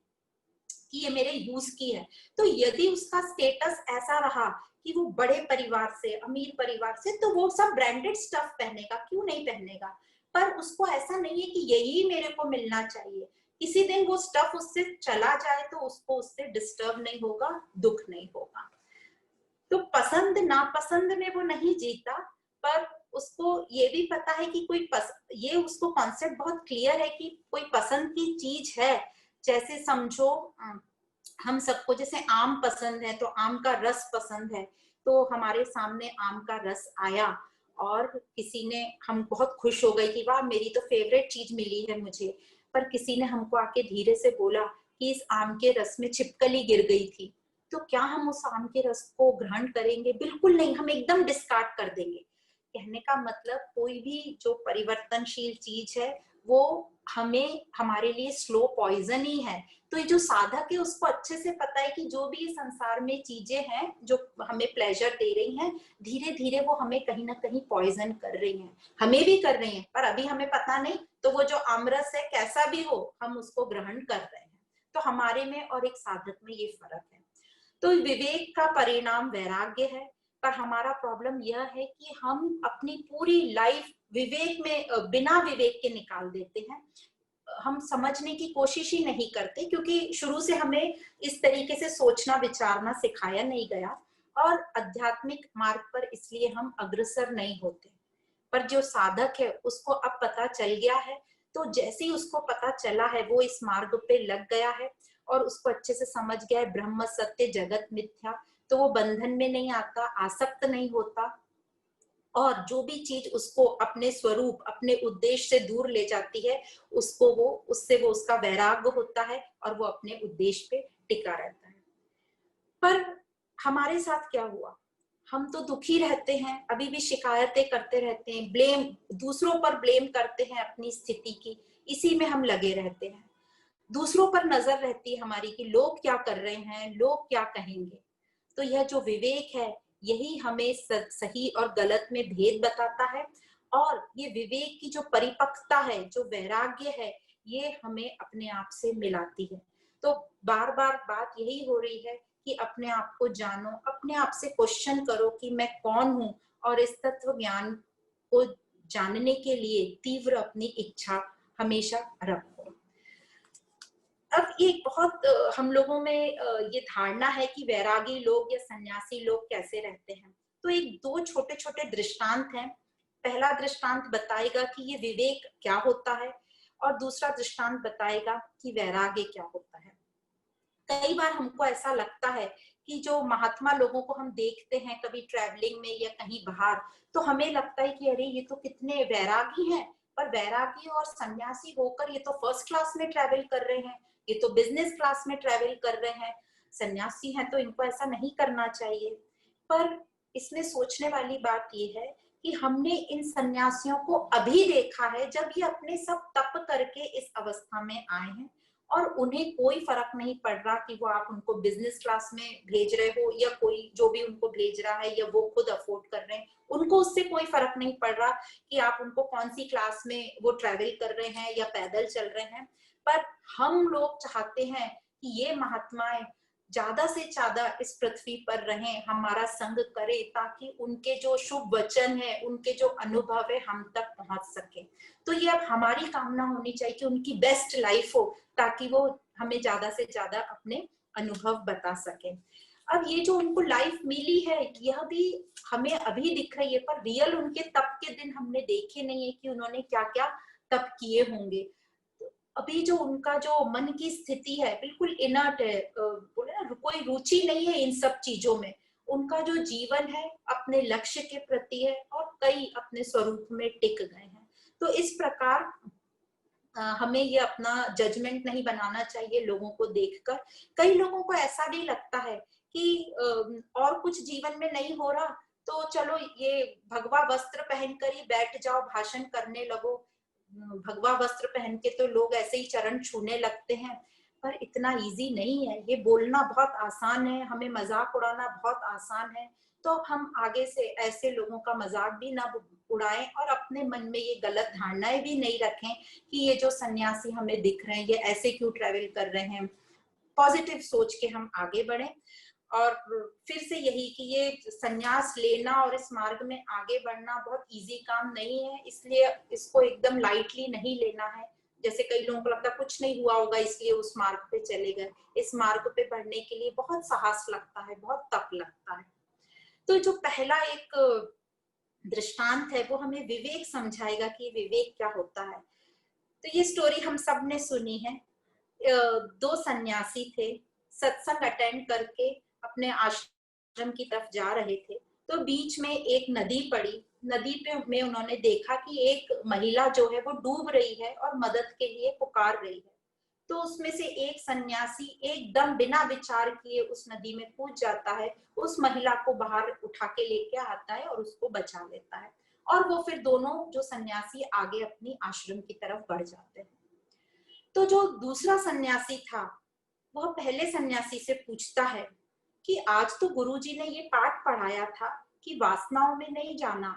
कि ये मेरे यूज की है। तो यदि उसका स्टेटस ऐसा रहा कि वो बड़े परिवार से, अमीर परिवार से, तो वो सब ब्रांडेड स्टफ पहनेगा, क्यों नहीं पहनेगा। पर उसको ऐसा नहीं है कि यही मेरे को मिलना चाहिए। किसी दिन वो स्टफ उससे चला जाए तो उसको उससे डिस्टर्ब नहीं होगा, दुख नहीं होगा। तो पसंद नापसंद में वो नहीं जीता, पर उसको ये भी पता है कि ये उसको कॉन्सेप्ट बहुत क्लियर है कि कोई पसंद की चीज है। जैसे समझो हम सबको जैसे आम पसंद है तो आम का रस पसंद है, तो हमारे सामने आम का रस आया और किसी ने, हम बहुत खुश हो गए कि वाह मेरी तो फेवरेट चीज मिली है मुझे, पर किसी ने हमको आके धीरे से बोला कि इस आम के रस में छिपकली गिर गई थी, तो क्या हम उस आम के रस को ग्रहण करेंगे? बिल्कुल नहीं, हम एकदम डिस्कार्ड कर देंगे। कहने का मतलब कोई भी जो परिवर्तनशील चीज है वो हमें, हमारे लिए स्लो पॉइजन ही है। तो ये जो साधक है उसको अच्छे से पता है कि जो भी संसार में चीजें हैं जो हमें प्लेजर दे रही हैं, धीरे धीरे वो हमें कहीं ना कहीं पॉइजन कर रही हैं, हमें भी कर रही हैं, पर अभी हमें पता नहीं। तो वो जो आमरस है कैसा भी हो, हम उसको ग्रहण कर रहे हैं। तो हमारे में और एक साधक में ये फर्क है। तो विवेक का परिणाम वैराग्य है। पर हमारा प्रॉब्लम यह है कि हम अपनी पूरी लाइफ विवेक में, बिना विवेक के निकाल देते हैं। हम समझने की कोशिश ही नहीं करते क्योंकि शुरू से हमें इस तरीके से सोचना विचारना सिखाया नहीं गया, और आध्यात्मिक मार्ग पर इसलिए हम अग्रसर नहीं होते। पर जो साधक है उसको अब पता चल गया है, तो जैसे ही उसको पता चला है वो इस मार्ग पे लग गया है और उसको अच्छे से समझ गया है ब्रह्म सत्य जगत मिथ्या, तो वो बंधन में नहीं आता, आसक्त नहीं होता, और जो भी चीज उसको अपने स्वरूप अपने उद्देश्य से दूर ले जाती है उसको वो, उससे वो उसका वैराग्य होता है और वो अपने उद्देश्य पे टिका रहता है। पर हमारे साथ क्या हुआ, हम तो दुखी रहते हैं, अभी भी शिकायतें करते रहते हैं, ब्लेम, दूसरों पर ब्लेम करते हैं अपनी स्थिति की, इसी में हम लगे रहते हैं। दूसरों पर नजर रहती है हमारी कि लोग क्या कर रहे हैं, लोग क्या कहेंगे। तो यह जो विवेक है यही हमें सही और गलत में भेद बताता है, और ये विवेक की जो परिपक्वता है, जो वैराग्य है, ये हमें अपने आप से मिलाती है। तो बार बार बात यही हो रही है कि अपने आप को जानो, अपने आप से क्वेश्चन करो कि मैं कौन हूं, और इस तत्व ज्ञान को जानने के लिए तीव्र अपनी इच्छा हमेशा रखो। अब ये बहुत हम लोगों में ये धारणा है कि वैरागी लोग या सन्यासी लोग कैसे रहते हैं। तो एक दो छोटे छोटे दृष्टांत हैं। पहला दृष्टांत बताएगा कि ये विवेक क्या होता है, और दूसरा दृष्टांत बताएगा कि वैराग्य क्या होता है। कई बार हमको ऐसा लगता है कि जो महात्मा लोगों को हम देखते हैं कभी ट्रैवलिंग में या कहीं बाहर, तो हमें लगता है कि अरे ये तो कितने वैरागी हैं, पर वैरागी और सन्यासी होकर ये तो फर्स्ट क्लास में ट्रैवल कर रहे हैं, ये तो बिजनेस क्लास में ट्रैवल कर रहे हैं, सन्यासी हैं तो इनको ऐसा नहीं करना चाहिए। पर इसमें सोचने वाली बात ये है कि हमने इन सन्यासियों को अभी देखा है जब ये अपने सब तप करके इस अवस्था में आए हैं, और उन्हें कोई फर्क नहीं पड़ रहा कि वो आप उनको बिजनेस क्लास में भेज रहे हो या कोई जो भी उनको भेज रहा है या वो खुद अफोर्ड कर रहे हैं, उनको उससे कोई फर्क नहीं पड़ रहा कि आप उनको कौन सी क्लास में वो ट्रेवल कर रहे हैं या पैदल चल रहे हैं। पर हम लोग चाहते हैं कि ये महात्माएं ज्यादा से ज्यादा इस पृथ्वी पर रहें, हमारा संग करें, ताकि उनके जो शुभ वचन है, उनके जो अनुभव है हम तक पहुंच सके। तो ये अब हमारी कामना होनी चाहिए कि उनकी बेस्ट लाइफ हो, ताकि वो हमें ज्यादा से ज्यादा अपने अनुभव बता सके। अब ये जो उनको लाइफ मिली है यह भी हमें अभी दिख रही है, पर रियल उनके तप के दिन हमने देखे नहीं है कि उन्होंने क्या क्या तप किए होंगे। अभी जो उनका जो मन की स्थिति है बिल्कुल इनर्ट है, बोले ना कोई रुचि नहीं है इन सब चीजों में। उनका जो जीवन है अपने लक्ष्य के प्रति है और कई अपने स्वरूप में टिक गए हैं। तो इस प्रकार हमें ये अपना जजमेंट नहीं बनाना चाहिए लोगों को देखकर। कई लोगों को ऐसा भी लगता है कि और कुछ जीवन में नहीं हो रहा तो चलो ये भगवा वस्त्र पहनकर ही बैठ जाओ, भाषण करने लगो। भगवा वस्त्र पहन के तो लोग ऐसे ही चरण छूने लगते हैं, पर इतना इजी नहीं है। ये बोलना बहुत आसान है, हमें मजाक उड़ाना बहुत आसान है। तो हम आगे से ऐसे लोगों का मजाक भी ना उड़ाएं और अपने मन में ये गलत धारणाएं भी नहीं रखें कि ये जो सन्यासी हमें दिख रहे हैं ये ऐसे क्यों ट्रेवल कर रहे हैं। पॉजिटिव सोच के हम आगे बढ़ें। और फिर से यही कि ये सन्यास लेना और इस मार्ग में आगे बढ़ना बहुत इजी काम नहीं है, इसलिए इसको एकदम लाइटली नहीं लेना है। जैसे कई लोगों को लगता है कुछ नहीं हुआ होगा इसलिए उस मार्ग पे चले गए। इस मार्ग पे बढ़ने के लिए बहुत साहस लगता है, बहुत तप लगता है। तो जो पहला एक दृष्टांत है वो हमें विवेक समझाएगा कि विवेक क्या होता है। तो ये स्टोरी हम सब ने सुनी है। दो सन्यासी थे, सत्संग अटेंड करके अपने आश्रम की तरफ जा रहे थे, तो बीच में एक नदी पड़ी। नदी पे में उन्होंने देखा कि एक महिला जो है वो डूब रही है और मदद के लिए पुकार रही है। तो उसमें से एक सन्यासी एकदम बिना विचार किए उस नदी में कूद जाता है, उस महिला को बाहर उठा के लेके आता है और उसको बचा लेता है। और वो फिर दोनों जो सन्यासी आगे अपनी आश्रम की तरफ बढ़ जाते हैं। तो जो दूसरा सन्यासी था वह पहले सन्यासी से पूछता है कि आज तो गुरुजी ने ये पाठ पढ़ाया था कि वासनाओं में नहीं जाना,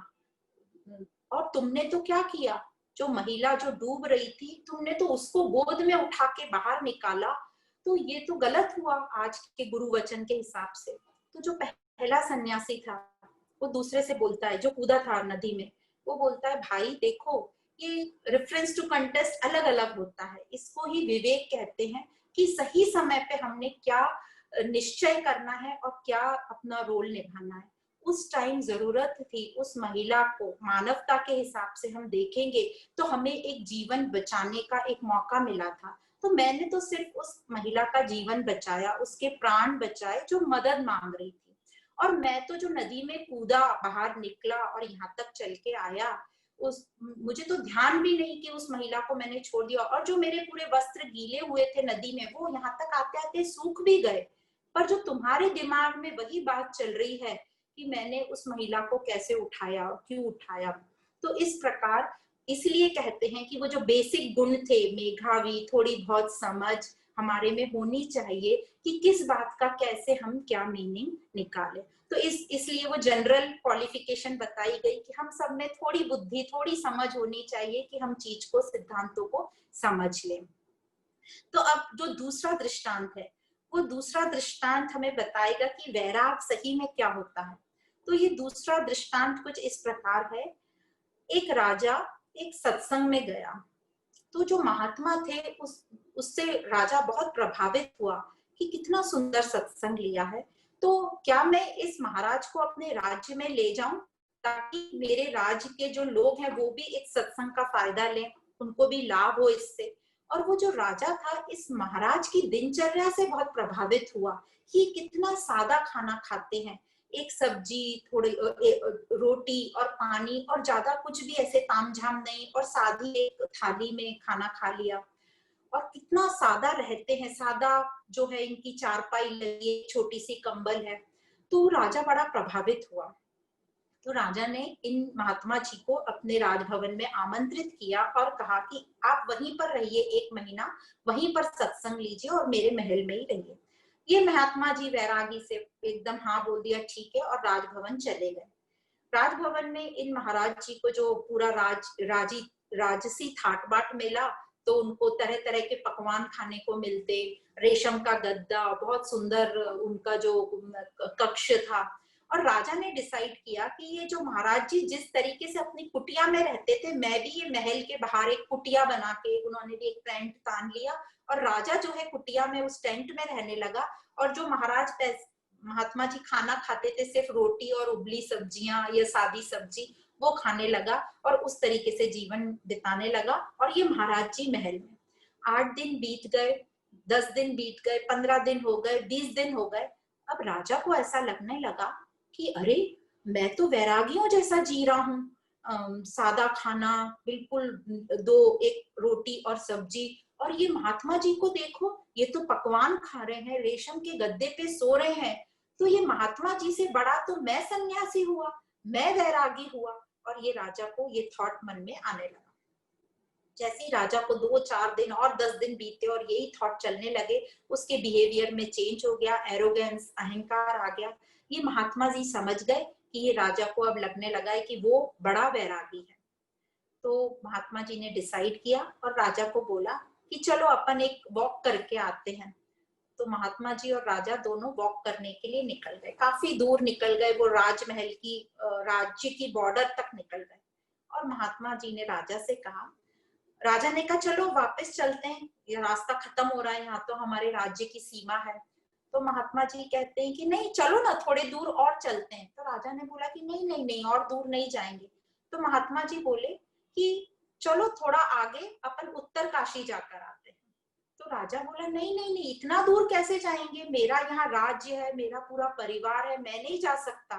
और तुमने तो क्या किया, जो महिला जो डूब रही थी तुमने तो उसको गोद में उठा के बाहर निकाला, तो ये तो गलत हुआ आज के गुरु वचन के हिसाब से। तो जो पहला सन्यासी था वो दूसरे से बोलता है, जो कूदा था नदी में, वो बोलता है भाई देखो, ये रेफरेंस टू कंटेस्ट अलग अलग होता है, इसको ही विवेक कहते हैं कि सही समय पे हमने क्या निश्चय करना है और क्या अपना रोल निभाना है। उस टाइम जरूरत थी उस महिला को, मानवता के हिसाब से हम देखेंगे तो हमें एक जीवन बचाने का एक मौका मिला था, तो मैंने तो सिर्फ उस महिला का जीवन बचाया, उसके प्राण बचाए जो मदद मांग रही थी। और मैं तो जो नदी में कूदा, बाहर निकला और यहाँ तक चल के आया, उस मुझे तो ध्यान भी नहीं कि उस महिला को मैंने छोड़ दिया, और जो मेरे पूरे वस्त्र गीले हुए थे नदी में वो यहाँ तक आते आते सूख भी गए। पर जो तुम्हारे दिमाग में वही बात चल रही है कि मैंने उस महिला को कैसे उठाया और क्यों उठाया। तो इस प्रकार इसलिए कहते हैं कि वो जो बेसिक गुण थे, मेधावी, थोड़ी बहुत समझ हमारे में होनी चाहिए कि किस बात का कैसे हम क्या मीनिंग निकाले। तो इसलिए वो जनरल क्वालिफिकेशन बताई गई कि हम सब में थोड़ी बुद्धि, थोड़ी समझ होनी चाहिए कि हम चीज को, सिद्धांतों को समझ लें। तो अब जो दूसरा दृष्टांत है, वो दूसरा दृष्टांत हमें बताएगा कि वैराग सही में क्या होता है। तो ये दूसरा दृष्टांत कुछ इस प्रकार है। एक राजा एक सत्संग में गया, तो जो महात्मा थे उससे राजा बहुत प्रभावित हुआ कि कितना सुंदर सत्संग लिया है, तो क्या मैं इस महाराज को अपने राज्य में ले जाऊं ताकि मेरे राज्य के जो लोग हैं वो भी इस सत्संग का फायदा लें, उनको भी लाभ हो इससे। और वो जो राजा था इस महाराज की दिनचर्या से बहुत प्रभावित हुआ कि कितना सादा खाना खाते हैं, एक सब्जी, थोड़ी रोटी और पानी, और ज्यादा कुछ भी ऐसे तामझाम नहीं, और सादी एक थाली में खाना खा लिया, और कितना सादा रहते हैं, सादा जो है इनकी चारपाई लगी, छोटी सी कंबल है। तो राजा बड़ा प्रभावित हुआ। तो राजा ने इन महात्मा जी को अपने राजभवन में आमंत्रित किया और कहा कि आप वहीं पर रहिए, एक महीना वहीं पर सत्संग लीजिए और मेरे महल में ही रहिए। ये महात्मा जी वैरागी से एकदम हाँ बोल दिया, ठीक है, और राजभवन चले गए। राजभवन में इन महाराज जी को जो पूरा राजसी थाट बाट मिला, तो उनको तरह तरह के पकवान खाने को मिलते, रेशम का गद्दा, बहुत सुंदर उनका जो कक्ष था। और राजा ने डिसाइड किया कि ये जो महाराज जी जिस तरीके से अपनी कुटिया में रहते थे, मैं भी ये महल के बाहर एक कुटिया बना के, उन्होंने भी एक टेंट तान लिया और राजा जो है कुटिया में उस टेंट में रहने लगा। और जो महात्मा जी खाना खाते थे, सिर्फ रोटी और उबली सब्जियां या सादी सब्जी, वो खाने लगा और उस तरीके से जीवन बिताने लगा। और ये महाराज जी महल में 8 दिन बीत गए, 10 दिन बीत गए, 15 दिन हो गए, 20 दिन हो गए। अब राजा को ऐसा लगने लगा कि अरे, मैं तो वैरागियों जैसा जी रहा हूँ, सादा खाना, बिल्कुल दो एक रोटी और सब्जी, और ये महात्मा जी को देखो, ये तो पकवान खा रहे हैं, रेशम के गद्दे पे सो रहे हैं। तो ये महात्मा जी से बड़ा तो मैं सन्यासी हुआ, मैं वैरागी हुआ। और ये राजा को ये थॉट मन में आने लगा। जैसे ही राजा को 2-4 दिन और 10 दिन बीते और यही थॉट चलने लगे, उसके बिहेवियर में चेंज हो गया, एरोगेंस, अहंकार आ गया। ये महात्मा जी समझ गए कि ये राजा को अब लगने लगा है कि वो बड़ा वैरागी है। तो महात्मा जी ने डिसाइड किया और राजा को बोला कि चलो अपन एक वॉक करके आते हैं। तो महात्मा जी और राजा दोनों वॉक करने के लिए निकल गए, काफी दूर निकल गए, वो राजमहल की, राज्य की बॉर्डर तक निकल गए। और महात्मा जी ने राजा से कहा, राजा ने कहा चलो वापस चलते हैं, ये रास्ता खत्म हो रहा है, यहाँ तो हमारे राज्य की सीमा है। तो महात्मा जी कहते हैं कि नहीं चलो ना थोड़े दूर और चलते हैं। तो राजा ने बोला कि नहीं नहीं नहीं और दूर नहीं जाएंगे। तो महात्मा जी बोले कि चलो थोड़ा आगे अपन उत्तर काशी जाकर आते हैं। तो राजा बोला नहीं नहीं नहीं इतना दूर कैसे जाएंगे, मेरा यहाँ राज्य है, मेरा पूरा परिवार है, मैं नहीं जा सकता।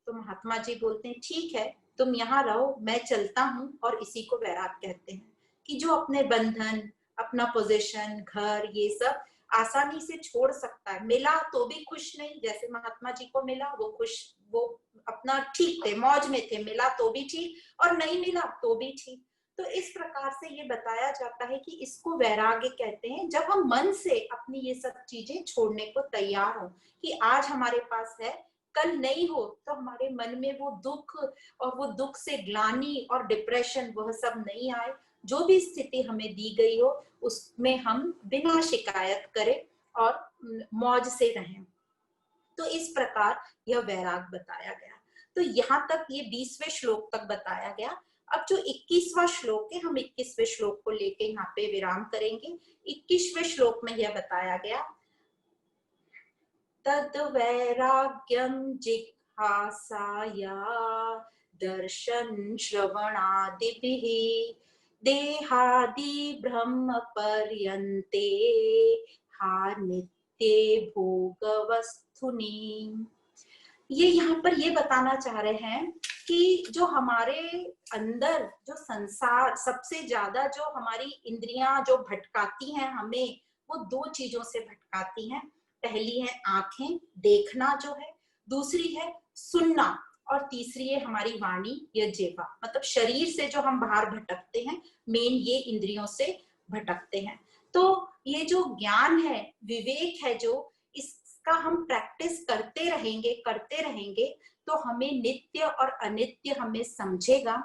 तो महात्मा जी बोलते हैं ठीक है तुम यहाँ रहो, मैं चलता हूँ। और इसी को वैराग कहते हैं कि जो अपने बंधन, अपना पोजीशन, घर, ये सब आसानी से छोड़ सकता है। मिला तो भी खुश नहीं, जैसे महात्मा जी को मिला वो खुश, वो अपना ठीक थे, मौज में थे, मिला तो भी ठीक और नहीं मिला तो भी ठीक। तो इस प्रकार से ये बताया जाता है कि इसको वैराग्य कहते हैं, जब हम मन से अपनी ये सब चीजें छोड़ने को तैयार हो कि आज हमारे पास है कल नहीं हो, तो हमारे मन में वो दुख और वो दुख से ग्लानि और डिप्रेशन वह सब नहीं आए। जो भी स्थिति हमें दी गई हो उसमें हम बिना शिकायत करें और मौज से रहें। तो इस प्रकार यह वैराग बताया गया। तो यहाँ तक ये 20वें श्लोक तक बताया गया। अब जो 21वां श्लोक है, हम 21वें श्लोक को लेके यहाँ पे विराम करेंगे। 21वें श्लोक में यह बताया गया, तद वैराग्यम जिज्ञासाया दर्शन श्रवणादिभिः देहादि ब्रह्म पर्यन्ते हा नित्ये भोग वस्तुनि। ये यहाँ पर ये बताना चाह रहे हैं कि जो हमारे अंदर जो संसार सबसे ज्यादा जो हमारी इंद्रियां जो भटकाती हैं हमें, वो दो चीजों से भटकाती हैं। पहली है आंखें, देखना जो है, दूसरी है सुनना, और तीसरी है हमारी वाणी या जिह्वा। मतलब शरीर से जो हम बाहर भटकते हैं, मेन ये इंद्रियों से भटकते हैं। तो ये जो ज्ञान है, विवेक है, जो इसका हम प्रैक्टिस करते रहेंगे तो हमें नित्य और अनित्य हमें समझेगा।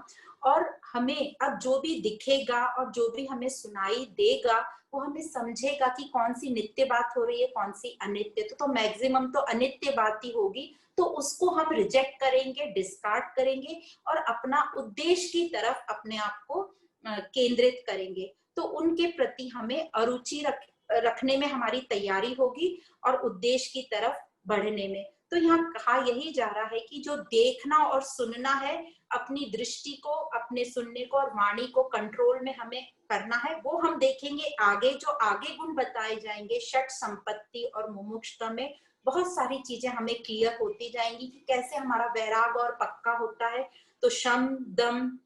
और हमें अब जो भी दिखेगा और जो भी हमें सुनाई देगा वो हमें समझेगा कि कौन सी नित्य बात हो रही है, कौन सी अनित्य। तो मैक्सिमम तो अनित्य बात ही होगी, तो उसको हम रिजेक्ट करेंगे, डिस्कार्ड करेंगे और अपना उद्देश्य की तरफ अपने आप को केंद्रित करेंगे। तो उनके प्रति हमें अरुचि रखने में हमारी तैयारी होगी और उद्देश्य की तरफ बढ़ने में। तो यहाँ कहा यही जा रहा है कि जो देखना और सुनना है, अपनी दृष्टि को, अपने सुनने को और वाणी को कंट्रोल में हमें करना है। वो हम देखेंगे आगे, जो आगे गुण बताए जाएंगे षट संपत्ति और मुमुक्षुता में बहुत सारी चीजें हमें क्लियर होती जाएंगी कि कैसे हमारा वैराग और पक्का होता है। तो शम, दम,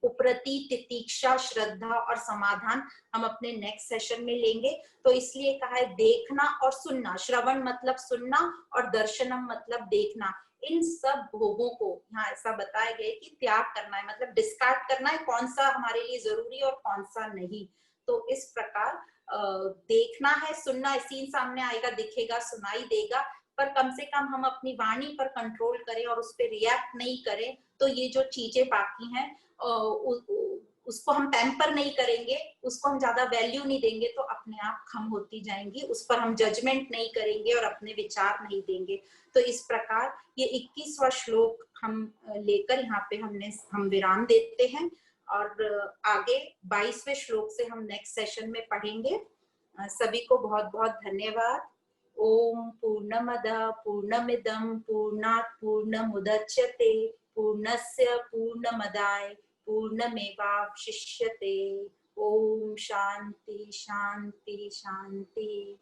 उपरति, तितीक्षा, श्रद्धा और समाधान हम अपने नेक्स्ट सेशन में लेंगे। तो इसलिए कहा है देखना और सुनना, श्रवण मतलब सुनना और दर्शनम मतलब देखना। इन सब भोगों को यहाँ ऐसा बताया गया कि त्याग करना है, मतलब डिस्कार्ड करना है, कौन सा हमारे लिए जरूरी और कौन सा नहीं। तो इस प्रकार देखना है, सुनना है, सीन सामने आएगा, दिखेगा, सुनाई देगा, पर कम से कम हम अपनी वाणी पर कंट्रोल करें और उस पर रिएक्ट नहीं करें। तो ये जो चीजें बाकी हैं उसको हम पैम्पर नहीं करेंगे, उसको हम ज्यादा वैल्यू नहीं देंगे, तो अपने आप खम होती जाएंगी। उस पर हम जजमेंट नहीं करेंगे और अपने विचार नहीं देंगे। तो इस प्रकार ये 21वां श्लोक हम लेकर यहाँ पे हम विराम देते हैं और आगे 22वें श्लोक से हम नेक्स्ट सेशन में पढ़ेंगे। सभी को बहुत बहुत धन्यवाद। ओम पूर्णमदः पूर्णमिदं पूर्णात् पूर्णमुदच्यते पूर्णस्य पूर्णमदाय पूर्णमेवावशिष्यते। ओम शांति शांति शांति।